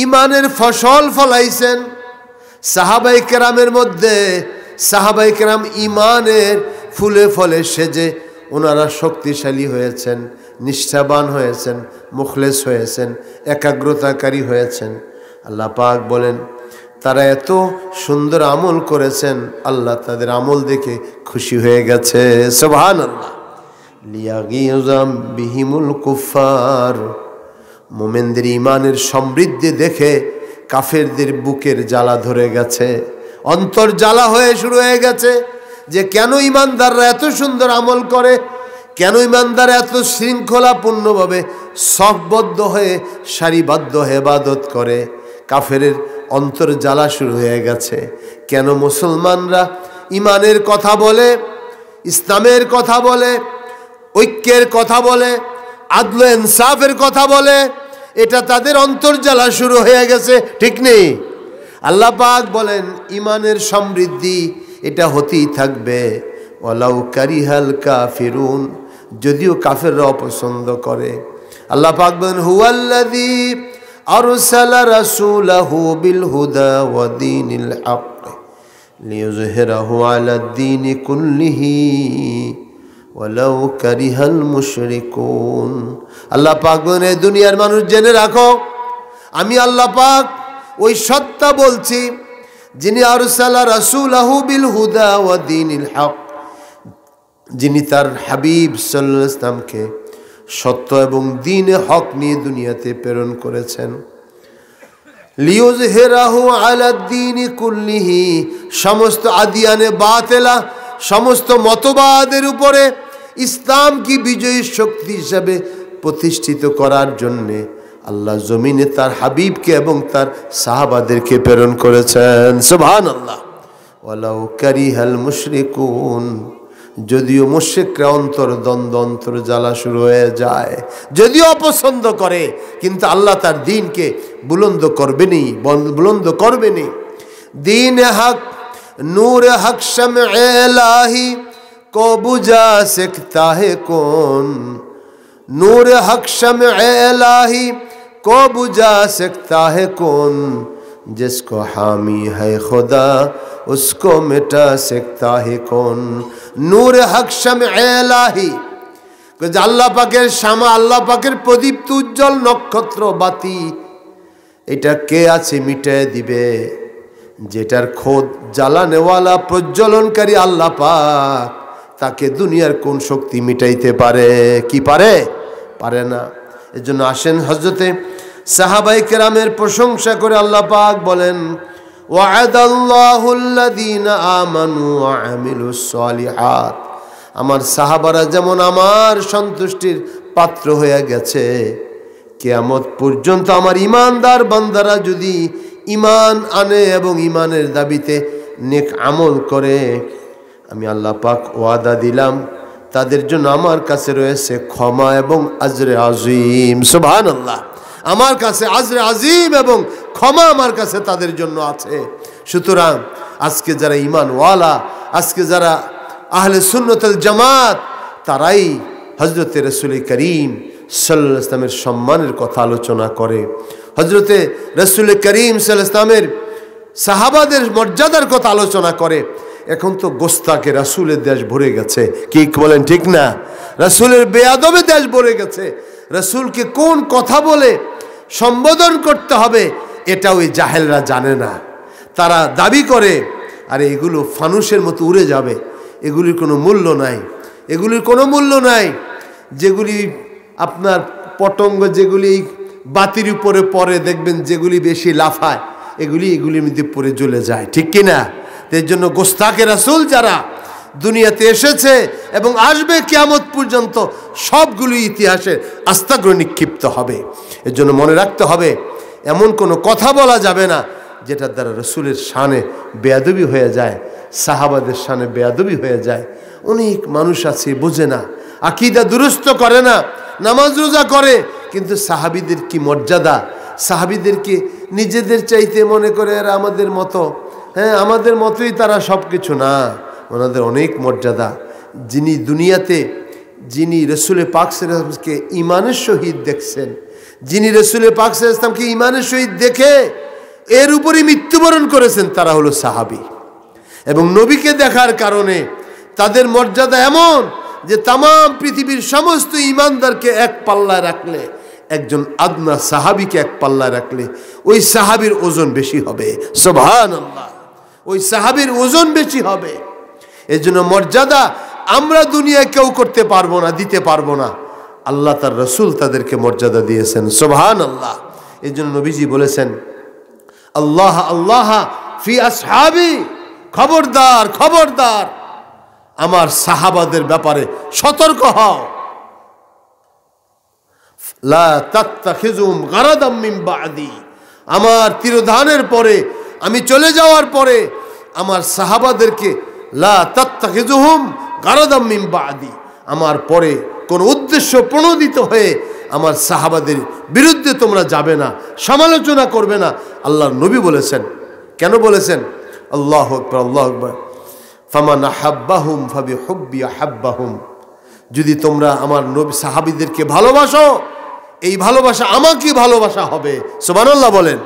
ইমানের ফসল ফলাইছেন সাহাবায়ে কেরামের মধ্যে। সাহাবায়ে কেরাম ইমানের ফুলে ফলে সেজে ওনারা শক্তিশালী হয়েছেন, নিষ্ঠাবান হয়েছেন, মুখলেস হয়েছেন, একাগ্রতাকারী হয়েছেন। আল্লাহ পাক বলেন তারা এত সুন্দর আমল করেছেন, আল্লাহ তাদের আমল দেখে খুশি হয়ে গেছে। সুবহানাল্লাহ। লিয়াগিযাম বিহিমুল কুফার, মুমিনদের ইমানের সমৃদ্ধি দেখে কাফেরদের বুকের জ্বালা ধরে গেছে, অন্তর জ্বালা হয়ে শুরু হয়ে গেছে যে কেন ইমানদাররা এত সুন্দর আমল করে, কেন ইমানদার এত শৃঙ্খলাপূর্ণভাবে সফবদ্ধ হয়ে সারিবদ্ধ ইবাদত করে। কাফেরের অন্তর জ্বালা শুরু হয়ে গেছে। কেন মুসলমানরা ইমানের কথা বলে, ইসলামের কথা বলে, ঐক্যের কথা বলে, আদল ইনসাফের কথা বলে, এটা তাদের অন্তর জ্বালা শুরু হয়ে গেছে, ঠিক নেই? আল্লাহ পাক বলেন ইমানের সমৃদ্ধি এটা হতেই থাকবে। ওয়ালাউ কারিহাল কাফিরুন, যদিও কাফেররা অপছন্দ করে। আল্লাহ পাক বলেন হুয়াল্লাযী আরসালা রাসূলাহু বিল হুদা ওয়া দীনিল হক লিইয়ুযহিরাহু আলাদ দীনি কুল্লিহি ওয়ালাউ কারিহাল মুশরিকুন। আল্লাহ পাক বলেন দুনিয়ার মানুষ জেনে রাখো, আমি আল্লাহ পাক ওই সত্তা বলছি যিনি আরসালা রাসূলাহু বিল হুদা ওয়া দীনিল হক, যিনি তার হাবিব সাল্লাল্লাহু আলাইহি ওয়াসাল্লামকে সত্য এবং দ্বীনে হক নিয়ে দুনিয়াতে প্রেরণ করেছেন। লিইয়ুযহিরাহু আলা দ্বীনি কুল্লিহি, সমস্ত আদিয়ানে বাতিলা, সমস্ত মতবাদের উপরে ইসলাম কি বিজয়ী শক্তি হিসাবে প্রতিষ্ঠিত করার জন্যে আল্লাহ জমিনে তার হাবিবকে এবং তার সাহাবাদেরকে প্রেরণ করেছেন। সুবহানাল্লাহ। ওয়ালাউ কারিহাল মুশরিকুন, যদিও মুশরিকরা অন্তর দ্বন্দ্ব, অন্তর জ্বালা শুরু হয়ে যায়, যদিও অপছন্দ করে, কিন্তু আল্লাহ তার দ্বীনকে বুলন্দ করবেনই, বুলন্দ করবেনই। দ্বীন হক নূর হক শামে ইলাহি को बुझा सकता है कौन, नूर हक शम्अ इलाही को बुझा सकता है कौन, जिसको हामी है खुदा उसको मिटा सकता है कौन। नूर हक शम्अ इलाही, আল্লাহ পাকের শামা, আল্লাহ পাকের প্রদীপ্ত উজ্জ্বল নক্ষত্র বাতি, এটা কে আছে মিটায় দিবে? যেটার খোদ জ্বালানেওয়ালা প্রজ্বলনকারী আল্লাহ পাক, তাকে দুনিয়ার কোন শক্তি মিটাইতে পারে? কি পারে? পারে না। এজন্য আসেন হযরতে সাহাবায়ে কেরামের প্রশংসা করে আল্লাহ পাক বলেন ওয়া'আদাল্লাহুল্লাযীনা আমানু ওয়া আমিলুস সালিহাত, আমার সাহাবারা যেমন আমার সন্তুষ্টির পাত্র হয়ে গেছে, কিয়ামত পর্যন্ত আমার ঈমানদার বান্দারা যদি ঈমান আনে এবং ঈমানের দাবিতে নেক আমল করে, আমি আল্লাহ পাক ওয়াদা দিলাম তাদের জন্য আমার কাছে রয়েছে ক্ষমা এবং আজরে আজিম। সুবহানাল্লাহ। আমার কাছে আজরে আজিম এবং ক্ষমা আমার কাছে তাদের জন্য আছে। সুতরাং আজকে যারা ঈমানওয়ালা, আজকে যারা আহলে সুন্নাত ওয়াল জামাত, তারাই হযরতে রাসূল করিম সাল্লাল্লাহু আলাইহি ওয়াসাল্লামের সম্মানের কথা আলোচনা করে। হযরতে রাসূল করিম সাল্লাল্লাহু আলাইহি ওয়াসাল্লামের সাহাবাদের মর্যাদার কথা আলোচনা করে। এখন তো গোস্তাকে রাসূলের দেশ ভরে গেছে, কি বলেন ঠিক না? রাসূলের বেয়াদবে দেশ ভরে গেছে। রাসূলকে কোন কথা বলে সম্বোধন করতে হবে এটা ওই জাহেলরা জানে না। তারা দাবি করে আরে এগুলো ফানুসের মতো উড়ে যাবে, এগুলির কোনো মূল্য নাই, এগুলির কোনো মূল্য নাই। যেগুলি আপনার পতঙ্গ যেগুলি বাতির উপরে পড়ে দেখবেন যেগুলি বেশি লাফায় এগুলির মধ্যে পড়ে জ্বলে যায়, ঠিক কিনা? এর জন্য গোস্তাকে রাসূল যারা দুনিয়াতে এসেছে এবং আসবে কিয়ামত পর্যন্ত সবগুলি ইতিহাসে আস্তাগ্র নিক্ষিপ্ত হবে। এর জন্য মনে রাখতে হবে এমন কোনো কথা বলা যাবে না যেটার দ্বারা রাসূলের শানে বেয়াদবি হয়ে যায়, সাহাবাদের শানে বেয়াদবি হয়ে যায়। অনেক মানুষ আছে বোঝে না, আকীদা দুরুস্ত করে না, নামাজ রোজা করে কিন্তু সাহাবীদের কি মর্যাদা, সাহাবীদেরকে নিজেদের চাইতে মনে করে এরা আমাদের মতো, হ্যাঁ আমাদের মতোই তারা সব কিছু না, ওনাদের অনেক মর্যাদা। যিনি দুনিয়াতে যিনি রাসূল পাক সাল্লাল্লাহু আলাইহি ওয়াসাল্লামকে ঈমানের সহিত দেখছেন, যিনি রাসূল পাক সাল্লাল্লাহু আলাইহি ওয়াসাল্লামকে ঈমানের সহিত দেখে এর উপরই মৃত্যুবরণ করেছেন তারা হলো সাহাবী। এবং নবীকে দেখার কারণে তাদের মর্যাদা এমন যে তাম পৃথিবীর সমস্ত ঈমানদারকে এক পাল্লায় রাখলে, একজন আদনা সাহাবীকে এক পাল্লায় রাখলে ওই সাহাবীর ওজন বেশি হবে। সুবহানাল্লাহ, ওই সাহাবীর ওজন বেশি হবে। এই জন্য মর্যাদা আমরা দুনিয়ায় কেউ করতে পারবো না, দিতে পারবো না, আল্লাহ তার রাসূল তাদেরকে মর্যাদা দিয়েছেন। সুবহানাল্লাহ। এই জন্য নবীজি বলেছেন আল্লাহ আল্লাহ ফি আসহাবি, খবরদার খবরদার আমার সাহাবাদের ব্যাপারে সতর্ক হও। লা তাত্তাখিজুম গারাদাম মিন বাদি, আমার তিরোধানের পরে আমি চলে যাওয়ার পরে আমার সাহাবাদেরকে লা তাত্তাখিজুহুম গারাদাম মিন বাদি, আমার পরে কোন উদ্দেশ্য প্রণোদিত হয়ে আমার সাহাবাদের বিরুদ্ধে তোমরা যাবে না, সমালোচনা করবে না। আল্লাহর নবী বলেছেন, কেন বলেছেন? আল্লাহু আকবার, আল্লাহু আকবার। ফামান আহাব্বাহুম ফাবিহুব্বি আহাব্বাহুম, যদি তোমরা আমার নবী সাহাবীদেরকে ভালোবাসো এই ভালোবাসা আমাকে ভালোবাসা হবে। সুবহানাল্লাহ বলেন।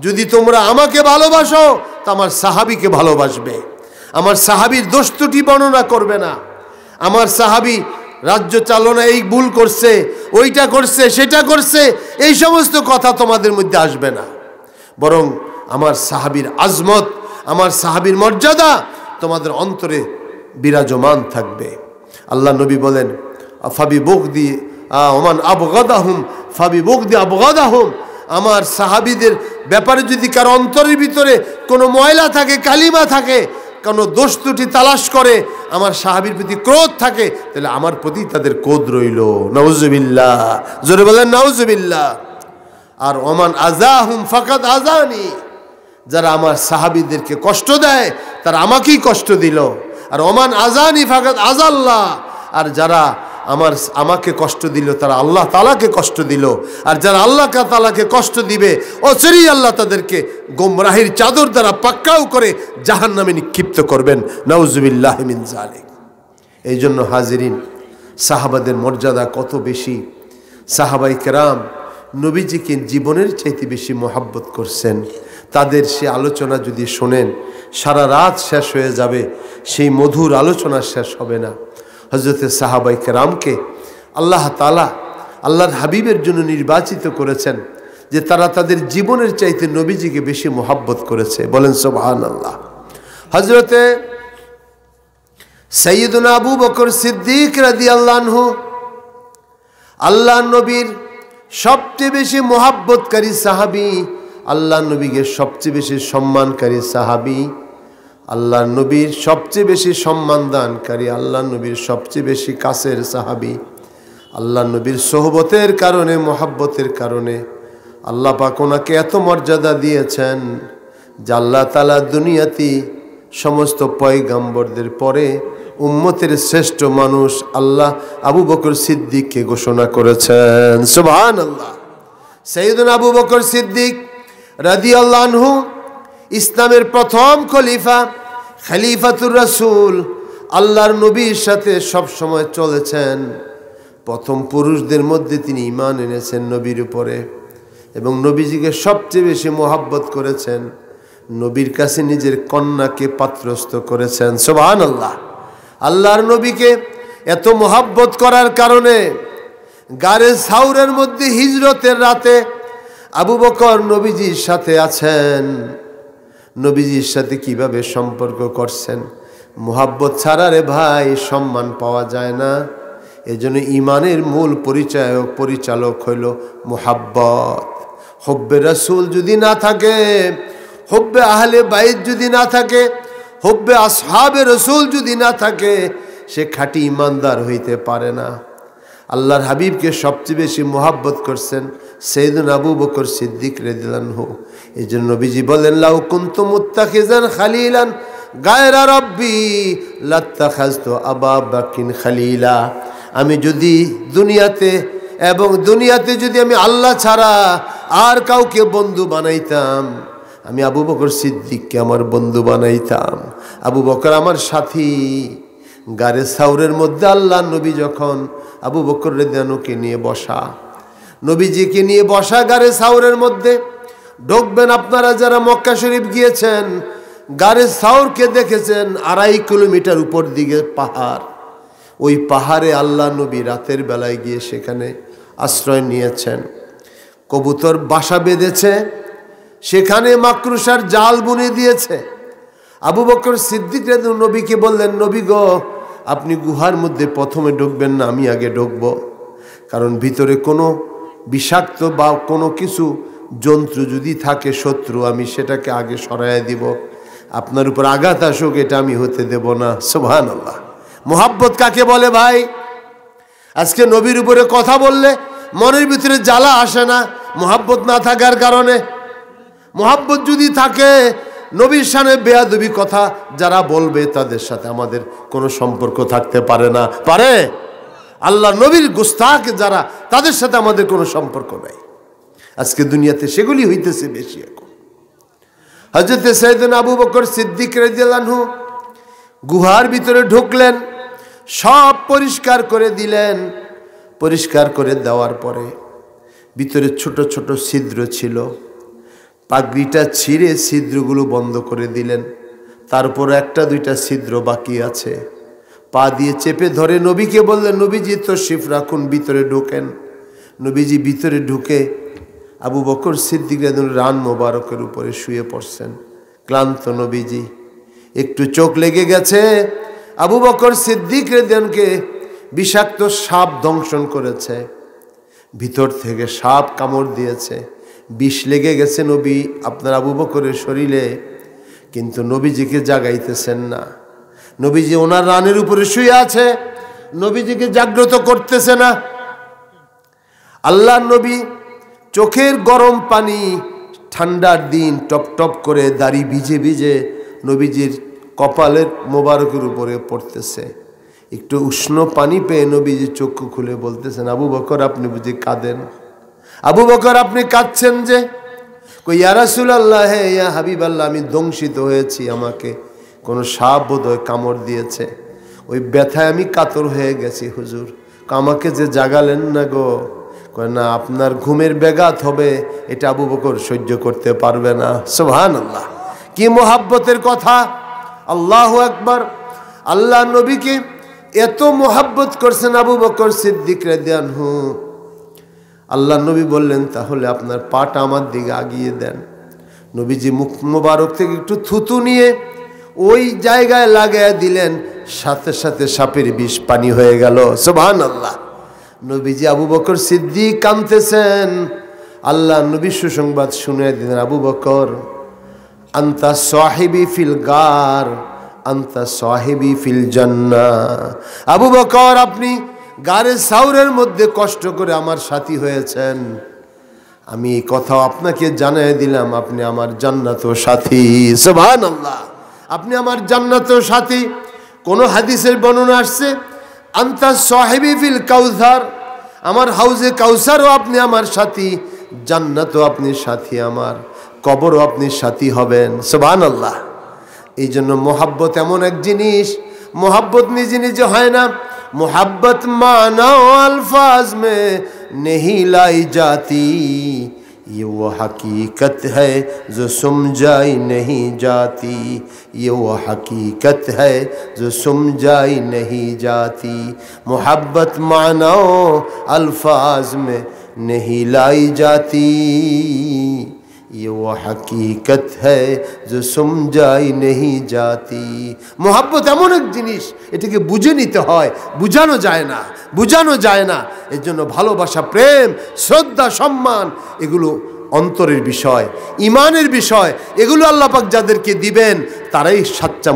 যদি তোমরা আমাকে ভালোবাসো তা আমার সাহাবীকে ভালোবাসবে। আমার সাহাবীর দোষ ত্রুটি বর্ণনা করবে না। আমার সাহাবী রাজ্য চালনা এই ভুল করছে, ওইটা করছে, সেটা করছে, এই সমস্ত কথা তোমাদের মধ্যে আসবে না। বরং আমার সাহাবীর আজমত, আমার সাহাবীর মর্যাদা তোমাদের অন্তরে বিরাজমান থাকবে। আল্লাহ নবী বলেন ফাবি বুগদি ওমান আবগাদাহুম ফাবি বুগদি আবগাদাহুম, আমার সাহাবীদের ব্যাপারে যদি কারো অন্তরের ভিতরে কোনো ময়লা থাকে, কালিমা থাকে, কোনো দোষ ত্রুটি তালাশ করে, আমার সাহাবীর প্রতি ক্রোধ থাকে, তাহলে আমার প্রতি তাদের ক্রোধ রইল। নাউজুবিল্লাহ, জোরে বলেন নাউজুবিল্লাহ। আর ওমান আযাহুম ফাকাদ আযানি, যারা আমার সাহাবীদেরকে কষ্ট দেয় তারা আমাকেই কষ্ট দিল। আর ওমান আযানি ফাকাদ আযাল্লাহ, আর যারা আমাকে কষ্ট দিল তারা আল্লাহ তাআলাকে কষ্ট দিল। আর যারা আল্লাহ তাআলাকে কষ্ট দিবে অচিরেই আল্লাহ তাদেরকে গোমরাহির চাদর দ্বারা পাকড়াও করে জাহান্নামে নিক্ষিপ্ত করবেন। নাউজুবিল্লাহি মিন যালিক। এই জন্য হাজিরিন, সাহাবাদের মর্যাদা কত বেশি। সাহাবায়ে কেরাম নবীজিকে জীবনের চাইতে বেশি মহব্বত করছেন। তাদের সে আলোচনা যদি শোনেন সারা রাত শেষ হয়ে যাবে, সেই মধুর আলোচনা শেষ হবে না। হযরতে সাহাবায়ে কেরামকে আল্লাহ তাআলা আল্লাহর হাবিবের জন্য নির্বাচিত করেছেন যে তারা তাদের জীবনের চাইতে নবীজিকে বেশি মহব্বত করেছে। বলেন সুবহানাল্লাহ। হযরতে সাইয়্যিদুনা আবু বকর সিদ্দিক রাদিয়াল্লাহু আনহু আল্লাহ নবীর সবচেয়ে বেশি মহব্বতকারী সাহাবী, আল্লাহ নবীকে সবচেয়ে বেশি সম্মানকারী সাহাবী, আল্লাহ নবীর সবচেয়ে বেশি সম্মান দানকারী, আল্লাহ নবীর সবচেয়ে বেশি কাছের সাহাবী। আল্লাহ নবীর সোহবতের কারণে, মহব্বতের কারণে আল্লাহ পাক ওনাকে এত মর্যাদা দিয়েছেন যে আল্লাহ তাআলা দুনিয়াতে সমস্ত পয়গম্বরদের পরে উম্মতের শ্রেষ্ঠ মানুষ আল্লাহ আবু বকর সিদ্দিককে ঘোষণা করেছেন। সুবহানাল্লাহ। সাইয়্যিদুনা আবু বকর সিদ্দিক রাদিয়াল্লাহু আনহু ইসলামের প্রথম খলিফা, খলিফাতুর রাসূল, আল্লাহর নবীর সাথে সব সময় চলেছেন। প্রথম পুরুষদের মধ্যে তিনি ঈমান এনেছেন নবীর উপরে। এবং নবীজিকে সবচেয়ে বেশি মোহাব্বত করেছেন, নবীর কাছে নিজের কন্যাকে পাত্রস্থ করেছেন। সুবহানাল্লাহ। আল্লাহর নবীকে এত মোহাব্বত করার কারণে গারে সাউরের মধ্যে হিজরতের রাতে আবু বকর নবীজির সাথে আছেন। নবীজির সাথে কিভাবে সম্পর্ক করছেন? মোহাব্বত ছাড়া রে ভাই সম্মান পাওয়া যায় না। এজন্য ইমানের মূল পরিচালক হইল মোহাব্বত। হুব্বে রাসূল যদি না থাকে, হুব্বে আহলে বাইত যদি না থাকে, হুব্বে আসহাবে রাসূল যদি না থাকে, সে খাঁটি ইমানদার হইতে পারে না। আল্লাহর হাবিবকে সবচেয়ে বেশি মোহাব্বত করছেন সাইয়েদুনা আবু বকর সিদ্দিক রাদিয়াল্লাহু আনহু। এই জন্য নবীজি বলেন, লাউ কুনতু মুত্তাখিজান খালিলান গায়রা রাব্বি লাত্তাখাযতু আবা বকরিন খালিলা। আমি যদি দুনিয়াতে যদি আমি আল্লাহ ছাড়া আর কাউকে বন্ধু বানাইতাম, আমি আবু বকর সিদ্দিককে আমার বন্ধু বানাইতাম। আবু বকর আমার সাথী। গারে সাউরের মধ্যে আল্লাহ নবী যখন আবু বকর রাদিয়াল্লাহুকে নিয়ে বসা, নবীজিকে নিয়ে বসা গারে সাউরের মধ্যে ঢুকবেন। আপনারা যারা মক্কা শরীফ গিয়েছেন, গারে সাউরকে দেখেছেন, 2.5 কিলোমিটার উপর দিকে পাহাড়। ওই পাহাড়ে আল্লাহ নবী রাতের বেলায় গিয়ে সেখানে আশ্রয় নিয়েছেন। কবুতর বাসা বেঁধেছে, সেখানে মাকড়সার জাল বুনে দিয়েছে। আবু বকর সিদ্দিক রাদিয়াল্লাহু নবীকে বললেন, নবী গো, আপনি গুহার মধ্যে প্রথমে ঢুকবেন না, আমি আগে ঢুকবো। কারণ ভিতরে কোনো বিষাক্ত বা কোনো কিছু জন্তু যদি থাকে, শত্রু, আমি সেটাকে আগে সরাইয়া দিব। আপনার উপর আঘাত আসুক, এটা আমি হতে দেব না। সুবহানাল্লাহ। মোহাব্বত কাকে বলে ভাই? আজকে নবীর উপরে কথা বললে মনের ভিতরে জ্বালা আসে না, মোহাব্বত না থাকার কারণে। মোহাব্বত যদি থাকে, নবীর শানে বেয়াদবি কথা যারা বলবে তাদের সাথে আমাদের কোনো সম্পর্ক থাকতে পারে না। পারে? আল্লাহ নবীর গুস্তাখ যারা, তাদের সাথে আমাদের কোনো সম্পর্ক নাই। আজকে দুনিয়াতে সেগুলি হইতেছে বেশি। এখন হযরত সাইয়েদনা আবু বকর সিদ্দিক রাদিয়াল্লাহু আনহু গুহার ভিতরে ঢুকলেন, সব পরিষ্কার করে দিলেন। পরিষ্কার করে দেওয়ার পরে ভিতরে ছোট ছোট ছিদ্র ছিল, পাগড়িটা ছিঁড়ে ছিদ্রগুলো বন্ধ করে দিলেন। তারপর 1-2টা ছিদ্র বাকি আছে, পা দিয়ে চেপে ধরে নবীকে বললেন, নবীজি তশরিফ রাখুন, ভিতরে ঢোকেন। নবীজি ভিতরে ঢুকে আবু বকর সিদ্দিক রাদিয়াল্লাহু রান মোবারকের উপরে শুয়ে পড়ছেন। ক্লান্ত নবীজি, একটু চোখ লেগে গেছে। আবু বকর সিদ্দিক রাদিয়াল্লাহুকে বিষাক্ত সাপ দংশন করেছে, ভিতর থেকে সাপ কামড় দিয়েছে, বিষ লেগে গেছে নবী আপনার আবু বকরের শরীরে। কিন্তু নবীজিকে জাগাইতেছেন না। নবীজি ওনার রানের উপরে শুয়ে আছে, নবীজিকে জাগ্রত করতেছে না। আল্লাহর নবী চোখের গরম পানি, ঠান্ডার দিন, টপ টপ করে দাড়ি ভিজে ভিজে নবীজির কপালের মোবারকের উপরে পড়তেছে। একটু উষ্ণ পানি পেয়ে নবীজি চক্ষু খুলে বলতেছেন, আবু বকর আপনি বুঝি কাঁদেন? আবু বকর আপনি কাঁদছেন যে? কই ইয়া রাসূলুল্লাহ, হে ইয়া হাবিবাল্লাহ, আমি দংশিত হয়েছি, আমাকে কোনো সাপ বোধহয় কামড় দিয়েছে, ওই ব্যথায় আমি কাতর হয়ে গেছি হুজুর। আমাকে যে জাগালেন না গো। কয় না, আপনার ঘুমের ব্যাঘাত হবে, এটা আবু বকর সহ্য করতে পারবে না। সুবহানাল্লাহ, কি মোহাব্বতের কথা! আল্লাহু আকবার। আল্লাহ নবীকে এত মোহাব্বত করছেন আবু বকর সিদ্দিক রাদিয়াল্লাহু আনহু। আল্লাহ নবী বললেন, তাহলে আপনার পাটা আমার দিকে আগিয়ে দেন। নবীজি মুখ মোবারক থেকে একটু থুতু নিয়ে ওই জায়গায় লাগাইয়া দিলেন, সাথে সাথে সাপের বিষ পানি হয়ে গেল। সুবহানাল্লাহ। নবীজি আবু বকর সিদ্দিক কাঁদতেছেন। আল্লাহ নবী সুসংবাদ শুনিয়ে দিলেন, আবু বকর, আনতা সাহিবি ফিল গার, আনতা সাহিবি ফিল জান্নাহ। আবু বকর, আপনি গারে সাউরের মধ্যে কষ্ট করে আমার সাথী হয়েছেন, আমি এই কথাও আপনাকে জানিয়ে দিলাম, আপনি আমার জান্নাতেও সাথী। সুবহানাল্লাহ, আপনি আমার জান্নাতেও সাথী। কোন হাদিসের বর্ণনা আসছে, আনতা সাহিবি ফিল কাউসার, আমার হাউজে কাউসারও আপনি আমার সাথী, জান্নাতও আপনি সাথী, আমার কবরও আপনি সাথী হবেন। সুবহানাল্লাহ। এই জন্য মোহাব্বত এমন এক জিনিস, মোহাব্বত নিজে নিজে হয় না। मोहब्बत माना अल्फाज में नहीं लाई जाती, ये वो हकीकत है जो समझाई नहीं जाती, ये वो हकीकत है जो समझाई नहीं जाती। मोहब्बत मानाओ अल्फाज में नहीं लाई जाती, ये वो हकीकत है जो समझाई नहीं जाती। मोहब्बत এমন এক জিনিস, এটাকে বুঝে নিতে হয়, বুঝানো যায় না। এর জন্য ভালোবাসা, প্রেম, শ্রদ্ধা, সম্মান এগুলো অন্তরের বিষয়, ইমানের বিষয়। এগুলো আল্লাহ পাক যাদেরকে দিবেন তারাই সাচ্চা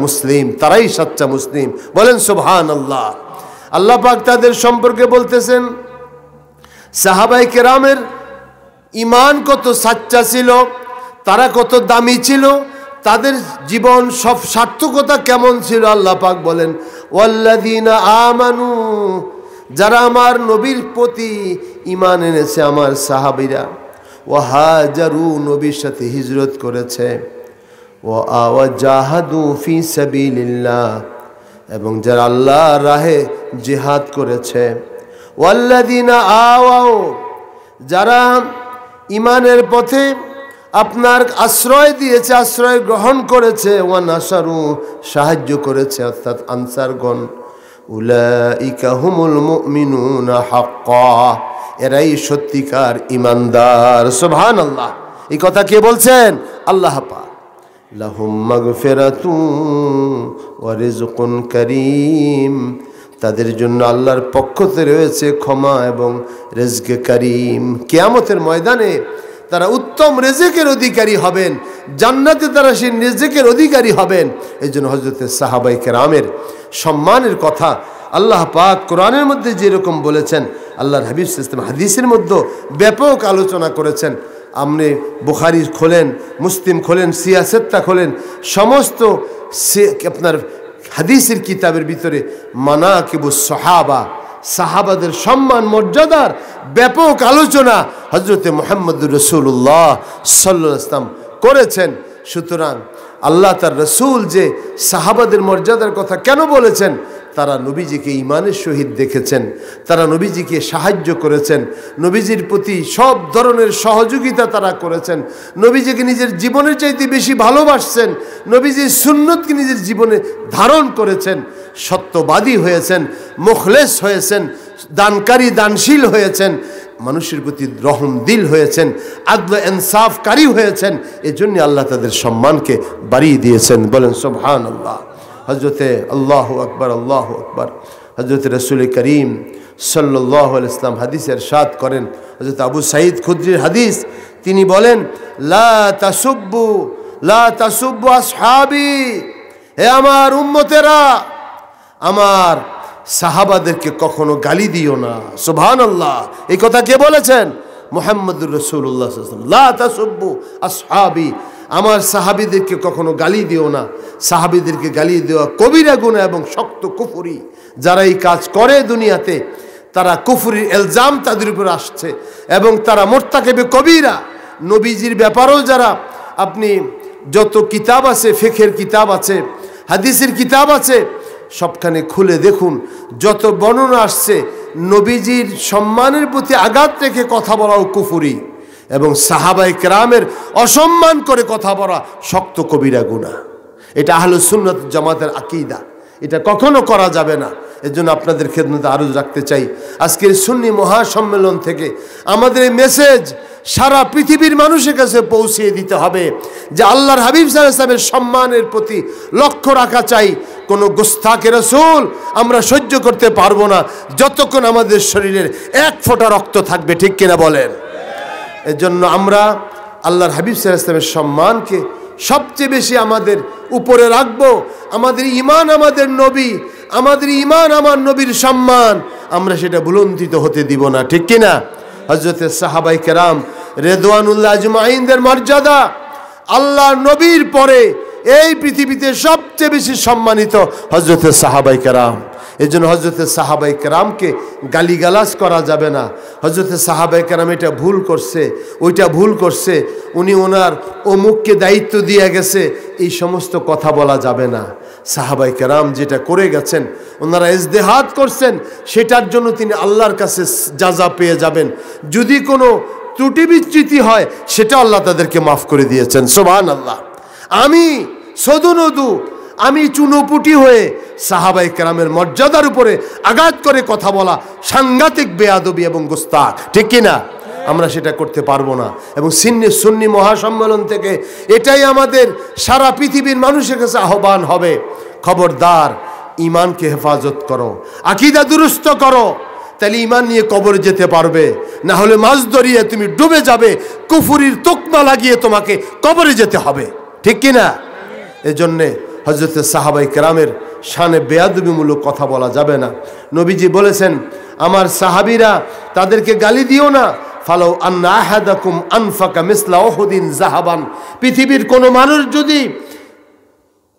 মুসলিম। বলেন সুবহানাল্লাহ। আল্লাহ পাক তাদের সম্পর্কে বলতেছেন সাহাবায়ে কেরামের ইমান কত সাচ্চা ছিল, তারা কত দামি ছিল, তাদের জীবন সব সার্থকতা কেমন ছিল। আল্লাহ পাক বলেন ওয়াল্লাযীনা আমানু, যারা আমার নবীর প্রতি ঈমান এনেছে, আমার সাহাবীরা, ওয়া হাজারু, নবীর সাথে হিজরত করেছে, ওয়া আওয়াজাহাদু ফি সাবিলিল্লাহ, এবং যারা আল্লাহর রাহে জিহাদ করেছে, ওয়াল্লাযীনা আওয়াও, যারা ইমানের পথে আপনার আশ্রয় দিয়েছে, আশ্রয় গ্রহণ করেছে, ওয়া নাসারু, সাহায্য করেছে, অর্থাৎ আনসারগণ, উলাইকা হুমুল মুমিনুনা হাক্কা, এরাই সত্যিকার ইমানদার। সুবহানাল্লাহ। এই কথা কে বলছেন? আল্লাহ পাক। লাহুম মাগফিরাতুন ওয়া রিজকুন কারীম, তাদের জন্য আল্লাহর পক্ষ থেকে রয়েছে ক্ষমা এবং রিজকে কারীম। কিয়ামতের ময়দানে তারা উত্তম রিজকের অধিকারী হবেন, জান্নাতে তারা সেই রিজকের অধিকারী হবেন। এই জন্য হযরত সাহাবায়ে কেরামের সম্মানের কথা আল্লাহ পাক কোরআনের মধ্যে যেরকম বলেছেন, আল্লাহর হাবিব সাল্লাল্লাহু আলাইহি ওয়াসাল্লাম হাদিসের মধ্যে ব্যাপক আলোচনা করেছেন। আপনি বুখারী খোলেন, মুসলিম খোলেন, সিয়াসেত্তা খোলেন, সমস্ত আপনার হাদিসের কিতাবের ভিতরে মানাকিবুস সাহাবা, সাহাবাদের সম্মান মর্যাদার ব্যাপক আলোচনা হযরতে মুহাম্মদুর রাসূলুল্লাহ সাল্লাল্লাহু আলাইহি ওয়াসাল্লাম করেছেন। সুতরাং আল্লাহ তার রাসূল যে সাহাবাদের মর্যাদার কথা কেন বলেছেন? তারা নবীজিকে ঈমানের সহিত দেখেছেন, তারা নবীজিকে সাহায্য করেছেন, নবীজির প্রতি সব ধরনের সহযোগিতা তারা করেছেন, নবীজিকে নিজের জীবনের চাইতে বেশি ভালোবাসছেন, নবীজির সুন্নতকে নিজের জীবনে ধারণ করেছেন, সত্যবাদী হয়েছেন, মুখলেস হয়েছেন, দানকারী দানশীল হয়েছেন, মানুষের প্রতি রহম দিল হয়েছেন, আদল ইনসাফকারী হয়েছেন। এজন্য আল্লাহ তাদের সম্মানকে বাড়িয়ে দিয়েছেন। বলেন সুবহানাল্লাহ। হযরতে আল্লাহু আকবার, আল্লাহু আকবার। হযরত রাসূল করিম সাল্লাল্লাহু আলাইহি ওয়াসাল্লাম হাদিসে ইরশাদ করেন, হযরত আবু সাঈদ খুদরির হাদিস, তিনি বলেন লা তাসুব্বু আসহাবি, হে আমার উম্মতেরা, আমার সাহাবাদেরকে কখনো গালি দিও না। সুবহানাল্লাহ। এই কথা কে বলেছেন? মুহাম্মদুর রাসূলুল্লাহ সাল্লাল্লাহু আলাইহি ওয়াসাল্লাম। লা তাসুব্বু আসহাবি, আমার সাহাবীদেরকে কখনো গালি দিও না। সাহাবীদেরকে গালি দেওয়া কবিরা গুনাহ এবং শক্ত কুফরি। যারা এই কাজ করে দুনিয়াতে, তারা কুফরির ইলজাম তাদের উপর আসছে এবং তারা মুরতাকিবে কবিরা। নবীজির ব্যাপারেও যারা, আপনি যত কিতাব আছে, ফিকহের কিতাব আছে, হাদিসের কিতাব আছে, সবখানে খুলে দেখুন, যত বর্ণনা আসছে নবীজির সম্মানের প্রতি আঘাত রেখে কথা বলাও কুফরি, এবং সাহাবায়ে কেরামের অসম্মান করে কথা বলা শক্ত কবিরা গুনাহ। এটা আহলুস সুন্নাত জামাতের আকীদা, এটা কখনো করা যাবে না। এর জন্য আপনাদের খেদমতে আরজ রাখতে চাই, আজকের সুন্নি মহাসম্মেলন থেকে আমাদের এই মেসেজ সারা পৃথিবীর মানুষের কাছে পৌঁছিয়ে দিতে হবে যে আল্লাহর হাবিব সাল্লাল্লাহু আলাইহি ওয়াসাল্লামের সম্মানের প্রতি লক্ষ্য রাখা চাই। কোনো গোস্তাকে রাসূল আমরা সহ্য করতে পারবো না যতক্ষণ আমাদের শরীরের এক ফোঁটা রক্ত থাকবে। ঠিক কিনা বলেন? এজন্য আমরা আল্লাহর হাবিব সাল্লাল্লাহু আলাইহি ওয়াসাল্লামের সম্মানকে সবচেয়ে বেশি আমাদের উপরে রাখবো। আমাদের ঈমান আমাদের নবী, আমাদের ঈমান আমার নবীর সম্মান, আমরা সেটা ভুলুণ্ঠিত হতে দিব না। ঠিক কিনা? হযরতে সাহাবায়ে কেরাম রিদওয়ানুল্লাহ আজমাইনদের মর্যাদা আল্লাহর নবীর পরে এই পৃথিবীতে সবচেয়ে বেশি সম্মানিত হযরতে সাহাবায়ে কেরাম। এই জন্য হযরতে সাহাবায়ে কেরামকে গালিগালাজ করা যাবে না। হযরতে সাহাবায়ে কেরাম এটা ভুল করছে, ওইটা ভুল করছে, উনি ওনার অমুককে দায়িত্ব দিয়ে গেছে, এই সমস্ত কথা বলা যাবে না। সাহাবায়ে কেরাম যেটা করে গেছেন, ওনারা ইজতিহাদ করছেন, সেটার জন্য তিনি আল্লাহর কাছে জাযা পেয়ে যাবেন। যদি কোনো ত্রুটি বিচ্যুতি হয়, সেটা আল্লাহ তাদেরকে মাফ করে দিয়েছেন। সুবহানাল্লাহ। আমি সদুনদু, আমি চুনোপুটি হয়ে সাহাবায়ে কেরামের মর্যাদার উপরে আঘাত করে কথা বলা সাংঘাতিক বেয়াদবি এবং গোস্তাখ, ঠিক কিনা? আমরা সেটা করতে পারবো না। এবং সুন্নি মহাসম্মেলন থেকে এটাই আমাদের সারা পৃথিবীর মানুষের কাছে আহ্বান হবে, খবরদার ইমানকে হেফাজত করো, আকীদা দুরুস্ত করো, তাহলে ইমান নিয়ে কবরে যেতে পারবে। না হলে মাছ ধরিয়ে তুমি ডুবে যাবে, কুফুরির তোকমা লাগিয়ে তোমাকে কবরে যেতে হবে, ঠিক কিনা? এজন্যে হযরত সাহাবায়ে কেরামের শানে বেয়াদবিমূলক কথা বলা যাবে না। নবীজি বলেছেন, আমার সাহাবীরা, তাদেরকে গালি দিও না। ফালাউ আন্না আহাদাকুম আনফাকা মিসলা উহুদিন যাহাবান, পৃথিবীর কোনো মানুষ যদি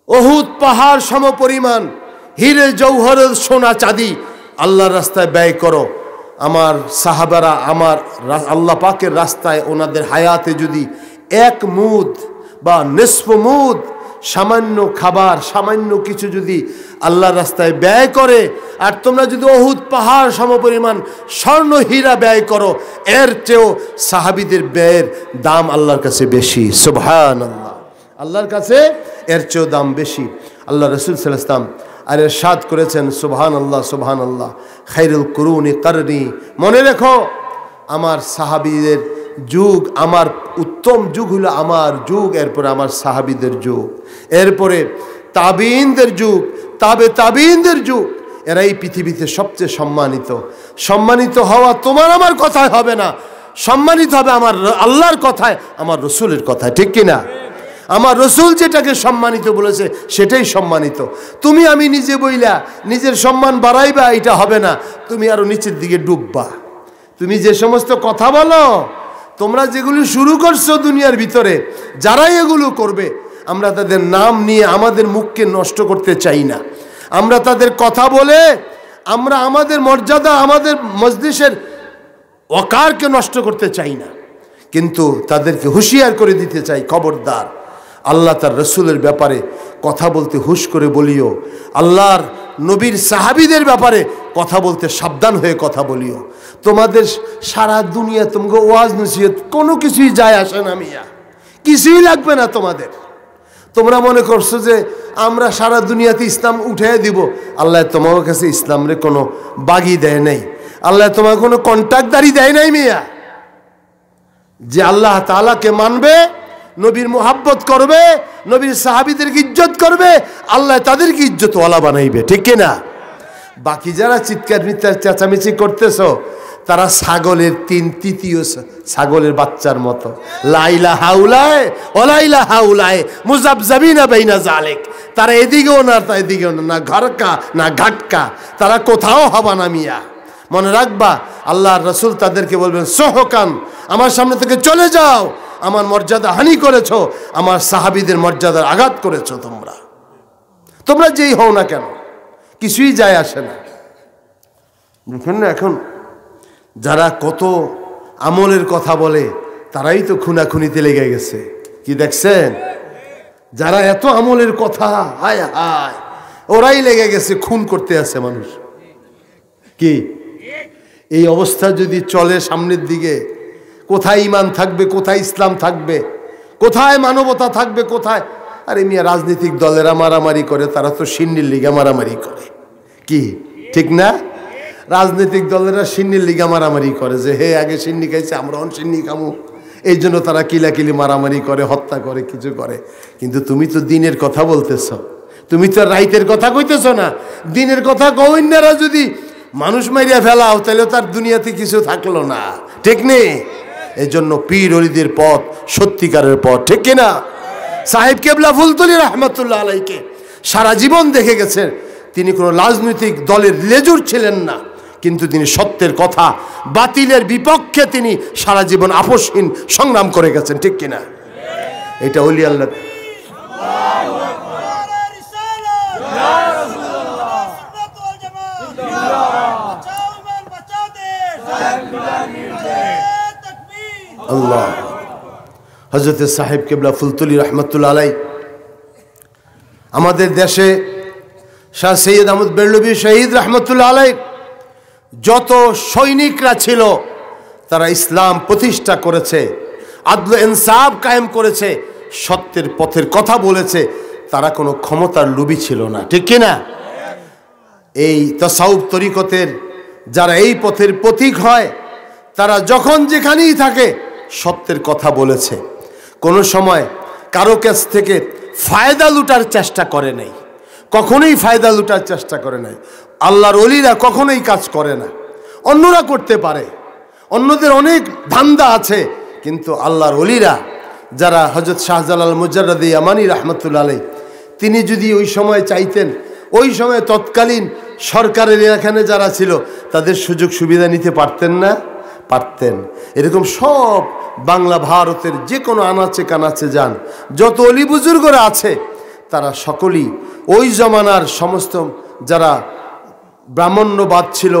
উহুদ পাহাড় সমপরিমাণ হিরে জওহরের সোনা চাঁদি আল্লাহর রাস্তায় ব্যয় করো, আমার সাহাবারা আমার আল্লাহ পাকের রাস্তায় ওনাদের হায়াতে যদি এক মুদ বা নিসফ মুদ সামান্য খাবার, সামান্য কিছু যদি আল্লাহর রাস্তায় ব্যয় করে, আর তোমরা যদি উহুদ পাহাড় সমপরিমাণ স্বর্ণ হীরা ব্যয় করো, এর চেয়েও সাহাবীদের ব্যয়ের দাম আল্লাহর কাছে বেশি। সুবহানাল্লাহ। আল্লাহর কাছে এর চেয়েও দাম বেশি। আল্লাহ রাসূল সাল্লাল্লাহু আলাইহি ওয়াসাল্লাম আর ইরশাদ করেছেন, সুবহানাল্লাহ সুবহানাল্লাহ, খায়রুল কুরুনি করনি, মনে রেখো আমার সাহাবীদের যুগ, আমার উত্তম যুগ হলো আমার যুগ, এরপরে আমার সাহাবীদের যুগ, এরপরে তাবিঈনদের যুগ, তাবিঈনদের যুগ। এরা এই পৃথিবীতে সবচেয়ে সম্মানিত। সম্মানিত হওয়া তোমার আমার কথায় হবে না, সম্মানিত হবে আমার আল্লাহর কথায়, আমার রসুলের কথায়, ঠিক কিনা? আমার রসুল যেটাকে সম্মানিত বলেছে সেটাই সম্মানিত। তুমি আমি নিজে বইলা নিজের সম্মান বাড়াইবা, এটা হবে না, তুমি আরো নিচের দিকে ডুববা। তুমি যে সমস্ত কথা বলো, তোমরা যেগুলো শুরু করছো দুনিয়ার ভিতরে, যারাই এগুলো করবে, আমরা তাদের নাম নিয়ে আমাদের মুখকে নষ্ট করতে চাই না। আমরা তাদের কথা বলে আমরা আমাদের মর্যাদা, আমাদের মজলিসের ওয়াকারকে নষ্ট করতে চাই না, কিন্তু তাদেরকে হুঁশিয়ার করে দিতে চাই, খবরদার আল্লাহ তার রসুলের ব্যাপারে কথা বলতে হুঁশ করে বলিও, আল্লাহর নবীর সাহাবীদের ব্যাপারে কথা বলতে সাবধান হয়ে কথা বলিও। তোমাদের সারা দুনিয়া তোমাকে ওয়াজ নসিহত কোনো কিছুই যায় আসে না মিয়া, কিছুই লাগবে না তোমাদের। তোমরা মনে করছো যে আমরা সারা দুনিয়াতে ইসলাম উঠিয়ে দিব, আল্লাহ তোমার কাছে ইসলামরে কোনো বাগি দেয় নাই, আল্লাহ তোমার কোনো কন্ট্রাক্টদারি দেয় নাই মিয়া। যে আল্লাহ তাআলাকে মানবে, নবীর মুহাব্বত করবে, নবীর সাহাবীদেরকে ইজ্জত করবে, আল্লাহ তাদেরকে ইজ্জতওয়ালা বানাইবে, ঠিক কিনা? বাকি যারা চিৎকার মিৎকার চেঁচামেচি করতেছো, তারা ছাগলের 3/3 ছাগলের বাচ্চার মতো, লাইলা হাউলায় ওলাইলা হাউলায় মুজাবজাবিনা বাইনা জালিক। তারা এদিকেও না এদিকেও না, ঘরকা না ঘাটকা, তারা কোথাও হবা না মিয়া। মনে রাখবা, আল্লাহর রাসূল তাদেরকে বলবেন, সোহকান, আমার সামনে থেকে চলে যাও, আমার মর্যাদা হানি করেছো, আমার সাহাবীদের মর্যাদার আঘাত করেছো। তোমরা যেই হও না কেন, কিছুই যায় আসে না। দেখেন না, এখন যারা কত আমলের কথা বলে, তারাই তো খুনাখুনিতে লেগে গেছে। কি দেখছেন? যারা এত আমলের কথা, হায় হায়, ওরাই লেগে গেছে, খুন করতে আছে মানুষ। কি এই অবস্থা যদি চলে সামনের দিকে, কোথায় ইমান থাকবে, কোথায় ইসলাম থাকবে, কোথায় মানবতা থাকবে, কোথায়? আরে মিয়া, রাজনৈতিক দলেরা মারামারি করে, তারা তো সিন্নির লিগা মারামারি করে, কি ঠিক না? রাজনৈতিক দলেরা সিন্নির লিগা মারামারি করে, যে হে আগে সিন্নি খাইছে, আমরাও সিন্নি খামু, এই জন্য তারা কিলাকিলি মারামারি করে, হত্যা করে, কিছু করে। কিন্তু তুমি তো দিনের কথা বলতেছ, তুমি তো রাইতের কথা কইতেছ না। দিনের কথা কইনারা যদি মানুষ মারিয়া ফেলাও, তাহলে তার দুনিয়াতে কিছু থাকলো না, ঠিক নেই? এই জন্য পীর ওলিদের পথ সত্যিকারের পথ, ঠিক কিনা? সাহেব কেবলা ফুলতলি রহমতুল্লাহ আলাইকে সারা জীবন দেখে গেছেন, তিনি কোনো রাজনৈতিক দলের লেজুর ছিলেন না, কিন্তু তিনি সত্যের কথা, বাতিলের বিপক্ষে তিনি সারা জীবন আপোষহীন সংগ্রাম করে গেছেন, ঠিক কিনা? এটা ওলি আল্লাহ। আল্লাহ। হযরত সাহেব কেবলা ফুলতলি রহমতুল্লাহ আলাই আমাদের দেশে শাহ সৈয়দ আহমদ বেরলভী শহীদ রহমতুল্লাহ আলাই যত সৈনিকরা ছিল, তারা ইসলাম প্রতিষ্ঠা করেছে, আদল ইনসাফ কায়েম করেছে, সত্যের পথের কথা বলেছে। তারা কোনো ক্ষমতার লোভী ছিল না, ঠিক কিনা? এই তাসাউফ তরিকতের যারা এই পথের প্রতীক হয়, তারা যখন যেখানেই থাকে সত্যের কথা বলেছে। কোনো সময় কারো কাছ থেকে ফায়দা লুটার চেষ্টা করে নাই, কখনোই ফায়দা লুটার চেষ্টা করে নাই। আল্লাহর ওলিরা কখনোই কাজ করে না। অন্যরা করতে পারে, অন্যদের অনেক ধান্দা আছে, কিন্তু আল্লাহর ওলিরা যারা হযরত শাহজালাল মুজাররদি ইয়ামানি রাহমাতুল্লাহ আলাইহি, তিনি যদি ওই সময় চাইতেন, ওই সময় তৎকালীন সরকারের এখানে যারা ছিল তাদের সুযোগ সুবিধা নিতে পারতেন না? পারতেন। এরকম সব বাংলা ভারতের যে কোনো আনাচে কানাচে যান, যত অলি বুজুর্গরা আছে তারা সকলেই ওই জমানার সমস্ত যারা ব্রাহ্মণ্যবাদ ছিল,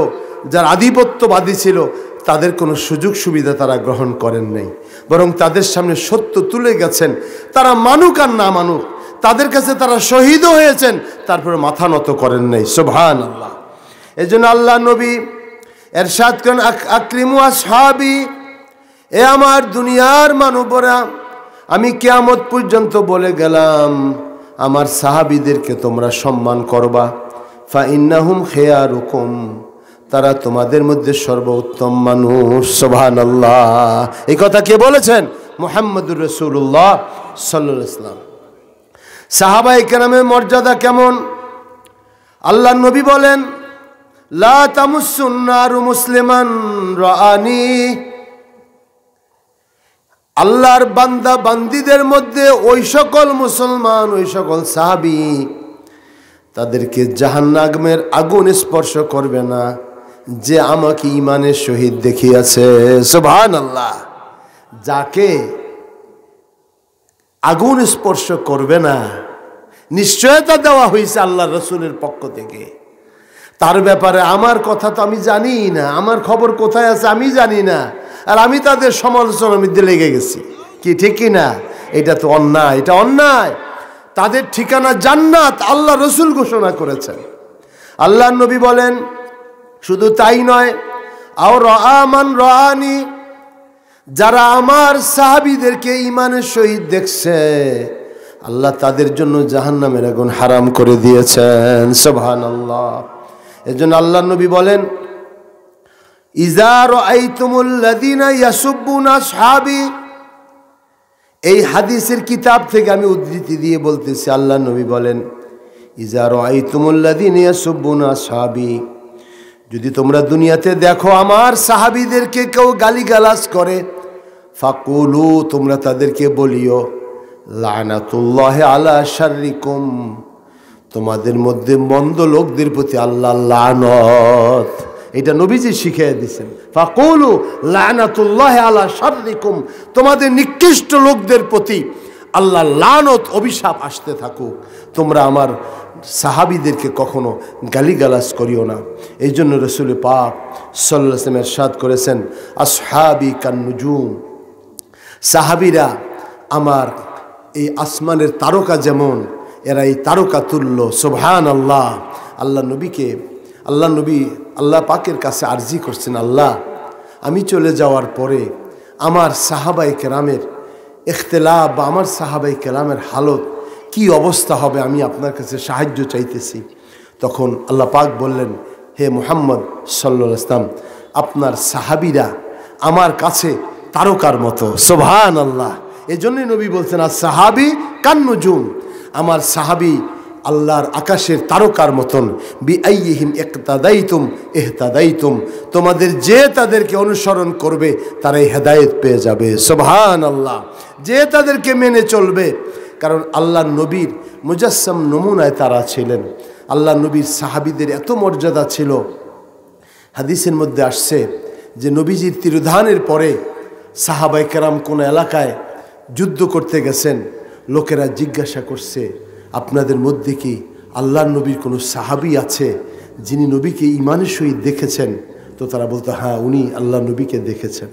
যারা আধিপত্যবাদী ছিল, তাদের কোনো সুযোগ সুবিধা তারা গ্রহণ করেন নাই, বরং তাদের সামনে সত্য তুলে গেছেন। তারা মানুক আর না মানুক, তাদের কাছে তারা শহীদও হয়েছেন, তারপরে মাথা নত করেন নাই। সুবহানাল্লাহ। এজন্য আল্লাহ নবী এরশাদ করেন, আকরিমু আসহাবি, এ আমার দুনিয়ার মানবরা, আমি কিয়ামত পর্যন্ত বলে গেলাম আমার সাহাবীদেরকে তোমরা সম্মান করবা। ফা ইন্নাহুম খিয়ারুকুম, তারা তোমাদের মধ্যে সর্বোত্তম মানুষ। সুবহানাল্লাহ। এই কথা কে বলেছেন? মুহাম্মদুর রাসূলুল্লাহ সাল্লাল্লাহু আলাইহি ওয়াসাল্লাম। সাহাবায়ে কেরামের মর্যাদা কেমন? আল্লাহর নবী বলেন, লা তামুসুন নারু মুসলিমান রাআনি, আল্লাহর বান্দা বান্দীদের মধ্যে ওই সকল মুসলমান, ওই সকল সাহাবী, তাদেরকে জাহান্নামের আগুন স্পর্শ করবে না যে আমাকে ঈমানের শহীদ দেখিয়াছে। সুবহানাল্লাহ। যাকে আগুন স্পর্শ করবে না নিশ্চয়তা দেওয়া হয়েছে আল্লাহর রাসূলের পক্ষ থেকে। তার ব্যাপারে আমার কথা তো আমি জানি না, আমার খবর কোথায় আছে আমি জানি না, আর আমি তাদের সমালোচনার মধ্যে লেগে গেছি। কি ঠিক কি না? এটা তো অন্যায়, এটা অন্যায়। তাদের ঠিকানা জান্নাত আল্লাহ রাসূল ঘোষণা করেছেন। আল্লাহর নবী বলেন, শুধু তাই নয়, আও রাআমান রাআনি, যারা আমার সাহাবীদেরকে ঈমানের শহীদ দেখছে আল্লাহ তাদের জন্য জাহান্নামের আগুন হারাম করে দিয়েছেন। সুবহানাল্লাহ। এজন্য আল্লাহর নবী বলেন, ইযা রাআইতুমুল্লাযীনা ইয়াসুব্বুনা আসহাবি, এই হাদিসের কিতাব থেকে আমি উদ্ধৃতি দিয়ে বলতেছি। আল্লাহর নবী বলেন, ইযা রাআইতুমুল্লাযীনা ইয়াসুব্বুনা আসহাবি, যদি তোমরা দুনিয়াতে দেখো আমার সাহাবীদেরকে কেউ গালিগালাজ করে, ফাকুলু, তোমরা তাদেরকে বলিও, লানাতুল্লাহি আলা শাররিকুম, তোমাদের মধ্যে মন্দ লোকদের প্রতি আল্লাহর লানত। এটা নবীজি শিখিয়ে দিয়েছেন। ফাকুলু লানাতুল্লাহি আলা শাররিকুম, তোমাদের নিকৃষ্ট লোকদের প্রতি আল্লাহর লানত, অভিশাপ আসতে থাকুক, তোমরা আমার সাহাবীদেরকে কখনো গালিগালাজ করিও না। এই জন্য রাসূল পাক সাল্লাল্লাহু আলাইহি ওয়াসাল্লাম ইরশাদ করেছেন, আসহাবি কান্নুজুম, সাহাবীরা আমার এই আসমানের তারকা যেমন, এরা এই তারকা তুল্য। সুবহানাল্লাহ। আল্লাহ নবীকে, আল্লাহ নবী আল্লাহ পাকের কাছে আরজি করছেন, আল্লাহ আমি চলে যাওয়ার পরে আমার সাহাবায়ে কেরামের ইখতিলাফ বা আমার সাহাবায়ে কেরামের হালত কি অবস্থা হবে, আমি আপনার কাছে সাহায্য চাইতেছি। তখন আল্লাহ পাক বললেন, হে মুহাম্মদ সাল্লাল্লাহু আলাইহি ওয়াসাল্লাম, আপনার সাহাবীরা আমার কাছে তারকার মতো। সুবহানাল্লাহ। এজন্যই নবী বলছেন, আর সাহাবী কান্নুজুম, আমার সাহাবী আল্লাহর আকাশের তারকার মতন। বিআইয়িহিম ইকতাদাইতুম ইহতাদাইতুম, তোমাদের যে তাদেরকে অনুসরণ করবে তারাই হেদায়েত পেয়ে যাবে। সুবহানাল্লাহ। যে তাদেরকে মেনে চলবে, কারণ আল্লাহ নবীর মুজাসসাম নমুনায় তারা ছিলেন। আল্লাহ নবীর সাহাবীদের এত মর্যাদা ছিল, হাদিসের মধ্যে আসছে যে নবীজির তিরোধানের পরে সাহাবায়ে কেরাম কোন এলাকায় যুদ্ধ করতে গেছেন, লোকেরা জিজ্ঞাসা করছে, আপনাদের মধ্যে কি আল্লাহর নবীর কোনো সাহাবী আছে যিনি নবীকে ঈমানের সহিত দেখেছেন? তো তারা বলতো, হ্যাঁ, উনি আল্লাহ নবীকে দেখেছেন।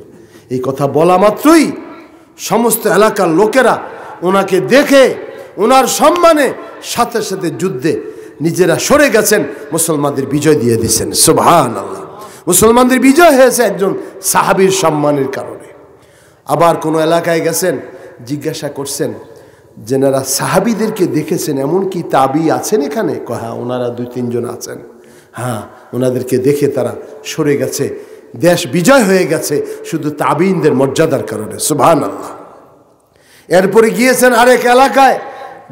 এই কথা বলা মাত্রই সমস্ত এলাকার লোকেরা ওনাকে দেখে ওনার সম্মানে সাথে সাথে যুদ্ধে নিজেরা সরে গেছেন, মুসলমানদের বিজয় দিয়ে দিয়েছেন। সুবহানাল্লাহ। মুসলমানদের বিজয় হয়েছে একজন সাহাবীর সম্মানের কারণে। আবার কোনো এলাকায় গেছেন, জিজ্ঞাসা করছেন যেনারা সাহাবীদেরকে দেখেছেন এমন কি তাবি আছেন এখানে? হ্যাঁ, ওনারা 2-3 জন আছেন। হ্যাঁ, ওনাদেরকে দেখে তারা সরে গেছে, দেশ বিজয় হয়ে গেছে শুধু তাবিনদের মর্যাদার কারণে। সুবহানাল্লাহ। এরপরে গিয়েছেন আরেক এলাকায়,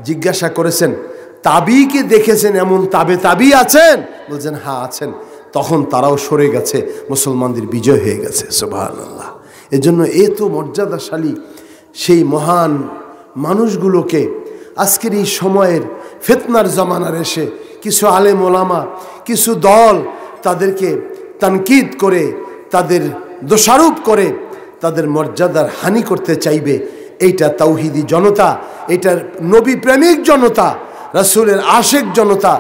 জিজ্ঞাসা করেছেন তাবিকে দেখেছেন এমন তাবি আছেন? বলছেন হ্যাঁ আছেন। তখন তারাও সরে গেছে, মুসলমানদের বিজয় হয়ে গেছে। সুবহানাল্লাহ। এজন্য এত মর্যাদাশালী সেই মহান মানুষগুলোকে আজকের এই সময়ের ফিতনার জামানার এসে কিছু আলেম ওলামা, কিছু দল তাদেরকে তানকিদ করে, তাদের দোষারোপ করে তাদের মর্যাদার হানি করতে চাইবে। এইটা তাওহিদি জনতা, এটার নবী প্রেমিক জনতা, রাসূলের আশেক জনতা,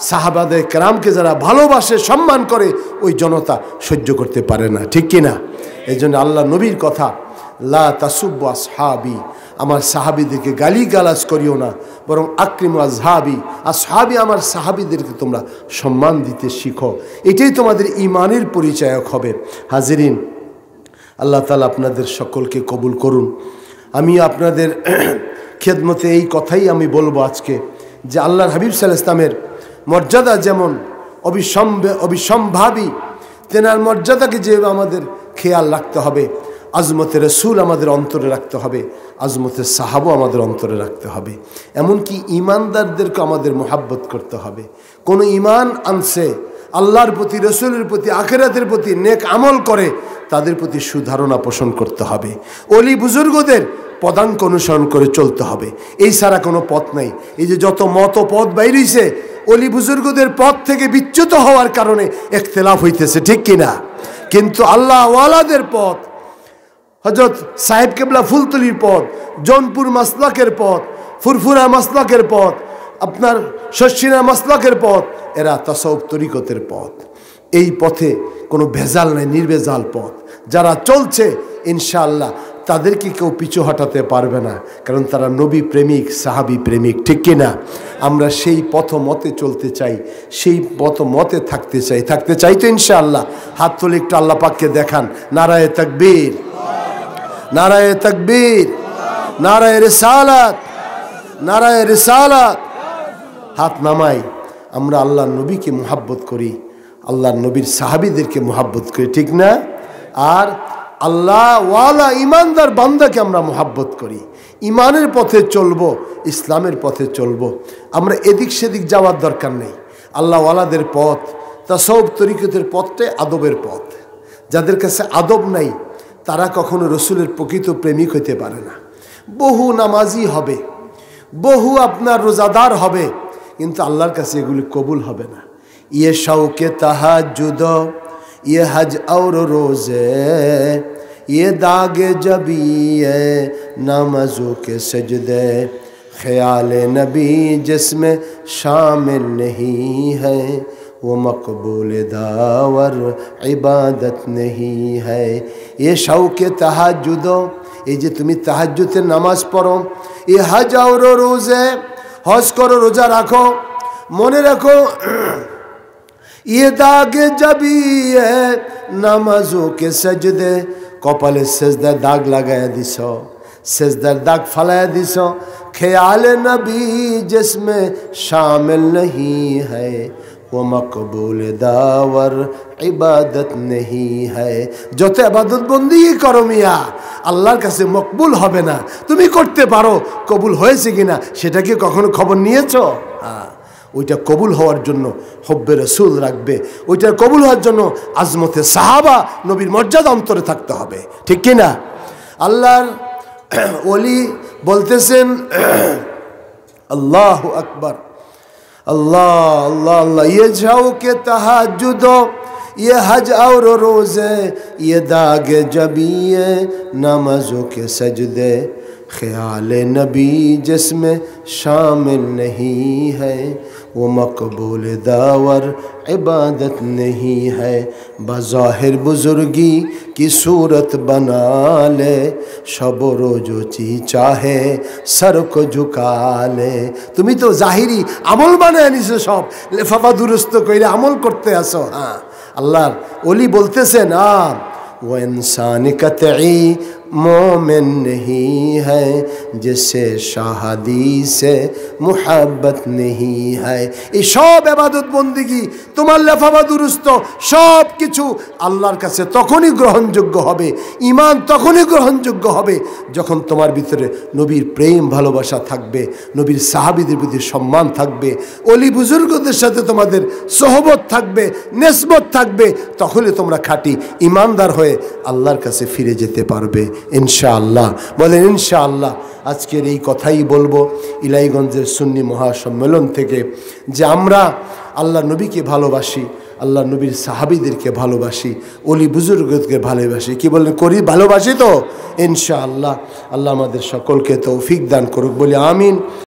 সাহাবায়ে কেরামকে যারা ভালোবাসে সম্মান করে ওই জনতা সহ্য করতে পারে না, ঠিক কিনা? এই জন্য আল্লাহ নবীর কথা, লা তাসুব্বু আসহাবি, আমার সাহাবিদেরকে গালিগালাজ করিও না, বরং আকরিমু আসহাবি, আমার সাহাবিদেরকে তোমরা সম্মান দিতে শিখো। এটাই তোমাদের ইমানের পরিচায়ক হবে। হাজিরিন, আল্লাহ তাআলা আপনাদের সকলকে কবুল করুন। আমি আপনাদের খেদমতে এই কথাই আমি বলবো আজকে, যে আল্লাহর হাবিব সাল্লাল্লাহু আলাইহি ওয়াসাল্লামের মর্যাদা যেমন অবিসম্ভাবী, তেনার মর্যাদাকে যেভাবে আমাদের খেয়াল রাখতে হবে, আজমতে রসুল আমাদের অন্তরে রাখতে হবে, আজমতে সাহাবও আমাদের অন্তরে রাখতে হবে। এমনকি ইমানদারদেরকে আমাদের মোহাব্বত করতে হবে। কোনো ইমান আনছে, আল্লাহর প্রতি, রসুলের প্রতি, আখিরাতের প্রতি নেক আমল করে, তাদের প্রতি সুধারণা পোষণ করতে হবে। অলি বুজুর্গদের পদাঙ্ক অনুসরণ করে চলতে হবে। এই ছাড়া কোনো পথ নাই। এই যে যত মত পথ বাইরেছে, অলি বুজুর্গদের পথ থেকে বিচ্যুত হওয়ার কারণে ইখতিলাফ হইতেছে, ঠিক কিনা? কিন্তু আল্লাহ ওয়ালাদের পথ, হযরত সাহেব কেবলা ফুলতলির পথ, জৌনপুর মাসলাকের পথ, ফুরফুরা মাসলাকের পথ, আপনার শর্ষিনা মাসলাকের পথ, এরা তাসাউফ তরিকতের পথ। এই পথে কোনো ভেজাল নাই, নির্ভেজাল পথ। যারা চলছে ইনশাআল্লাহ তাদেরকে কেউ পিছু হটাতে পারবে না, কারণ তারা নবী প্রেমিক, সাহাবী প্রেমিক, ঠিক কিনা? আমরা সেই পথ মতে চলতে চাই, সেই পথ মতে থাকতে চাই তো ইনশাআল্লাহ। হাত তুলে একটু আল্লাহ পাককে দেখান। নারায়ে তাকবীর, নারায়ে তাকবীর, নারায়ে রিসালাত, নারায়ে রিসালাত। হাত নামাই, আমরা আল্লাহর নবীকে মুহাব্বত করি, আল্লাহর নবীর সাহাবীদেরকে মুহাব্বত করি, ঠিক না? আর আল্লাহ ওয়ালা ইমানদার বান্দাকে আমরা মুহাব্বত করি। ইমানের পথে চলবো, ইসলামের পথে চলবো। আমরা এদিক সেদিক যাওয়ার দরকার নেই। আল্লাহ ওয়ালাদের পথ, তাসাউফ তরিকতের পথটাই আদবের পথ। যাদের কাছে আদব নাই তারা কখনো রসুলের প্রকৃত প্রেমিক হইতে পারে না। বহু নামাজি হবে, বহু আপনার রোজাদার হবে, কিন্তু আল্লাহর কাছে এগুলি কবুল হবে না। ইয়ে শাউকে তাহাজ্জুদ, ये हज और रोज़े, ये दागे जबी नमाज़ों के सजदे, ख्याल नबी जिसमें शामिल नहीं है वो मकबूल दावर इबादत नहीं है। ये शौक़े तहज्जुद, ये जे तुम्हें तहज्जुद नमाज पढ़ो, ये हज और रोज़े, हज करो, रोज़ा रखो, मने रखो ये दागे जबी है नामाजों के सजदे, कपाले सेजदार दाग लगाया दिसो, सेजदार दाग फलाया दिसो, ख्याल नबी जिसमें शामिल नहीं है वो मकबूल दावर इबादत नहीं है। যত ইবাদত বন্দেগি করো মিয়া, আল্লাহর কাছে মকবুল হবে না। তুমি করতে পারো, কবুল হয়েছে কিনা সেটা কি কখনো খবর নিয়েছো? হ্যাঁ, ওইটা কবুল হওয়ার জন্য হব্বে রসুল রাখবে, ওইটা কবুল হওয়ার জন্য আজমতে সাহাবা, নবীর মর্যাদা অন্তরে থাকতে হবে, ঠিক কিনা? আল্লাহর ওলি বলতেছেন আল্লাহু আকবার, अल्लाह अल्लाह अल्लाह। ये झौके तहज्जुद, ये हज और रोज़े, ये दागे जबीए नमाज़ों के सजदे, ख्याल नबी जिसमें शामिल नहीं है वो मकबूल दावर इबादत नहीं है। बज़ाहिर बुजुर्गी की सूरत बना ले, शब रोजो ची चाहे सर को झुका ले। তুমি তো জাহিরি আমল বানায় নিছো, সব লেফাফা দুরস্ত কইরা আমল করতে আসো। হ্যাঁ, আল্লাহর ওলি বলতেছেন वो इंसान कतई मोमिन नहीं है जिससे शाहदी से मुहब्बत नहीं है। এই সব ইবাদত বন্দেগী তোমার লেফাফা দুরুস্ত সব কিছু আল্লাহর কাছে তখনই গ্রহণযোগ্য হবে, ঈমান তখনই গ্রহণযোগ্য হবে যখন তোমার ভিতরে নবীর প্রেম ভালোবাসা থাকবে, নবীর সাহাবীদের প্রতি সম্মান থাকবে, ওলি বুজুর্গদের সাথে তোমাদের সোহবত থাকবে, নেসবত থাকবে। তখনই তোমরা খাঁটি ঈমানদার হয়ে আল্লাহর কাছে ফিরে যেতে পারবে ইনশাআল্লাহ। বলেন ইনশাআল্লাহ। আজকের এই কথাই বলবো ইলাইগঞ্জের সুন্নি মহাসম্মেলন থেকে, যে আমরা আল্লাহ নবীকে ভালোবাসি, আল্লাহ নবীর সাহাবীদেরকে ভালোবাসি, ওলি বুজুর্গকে ভালোবাসি। কি বলেন? করি, ভালোবাসি তো ইনশাআল্লাহ। আল্লাহ আমাদের সকলকে তৌফিক দান করুক, বলি আমিন।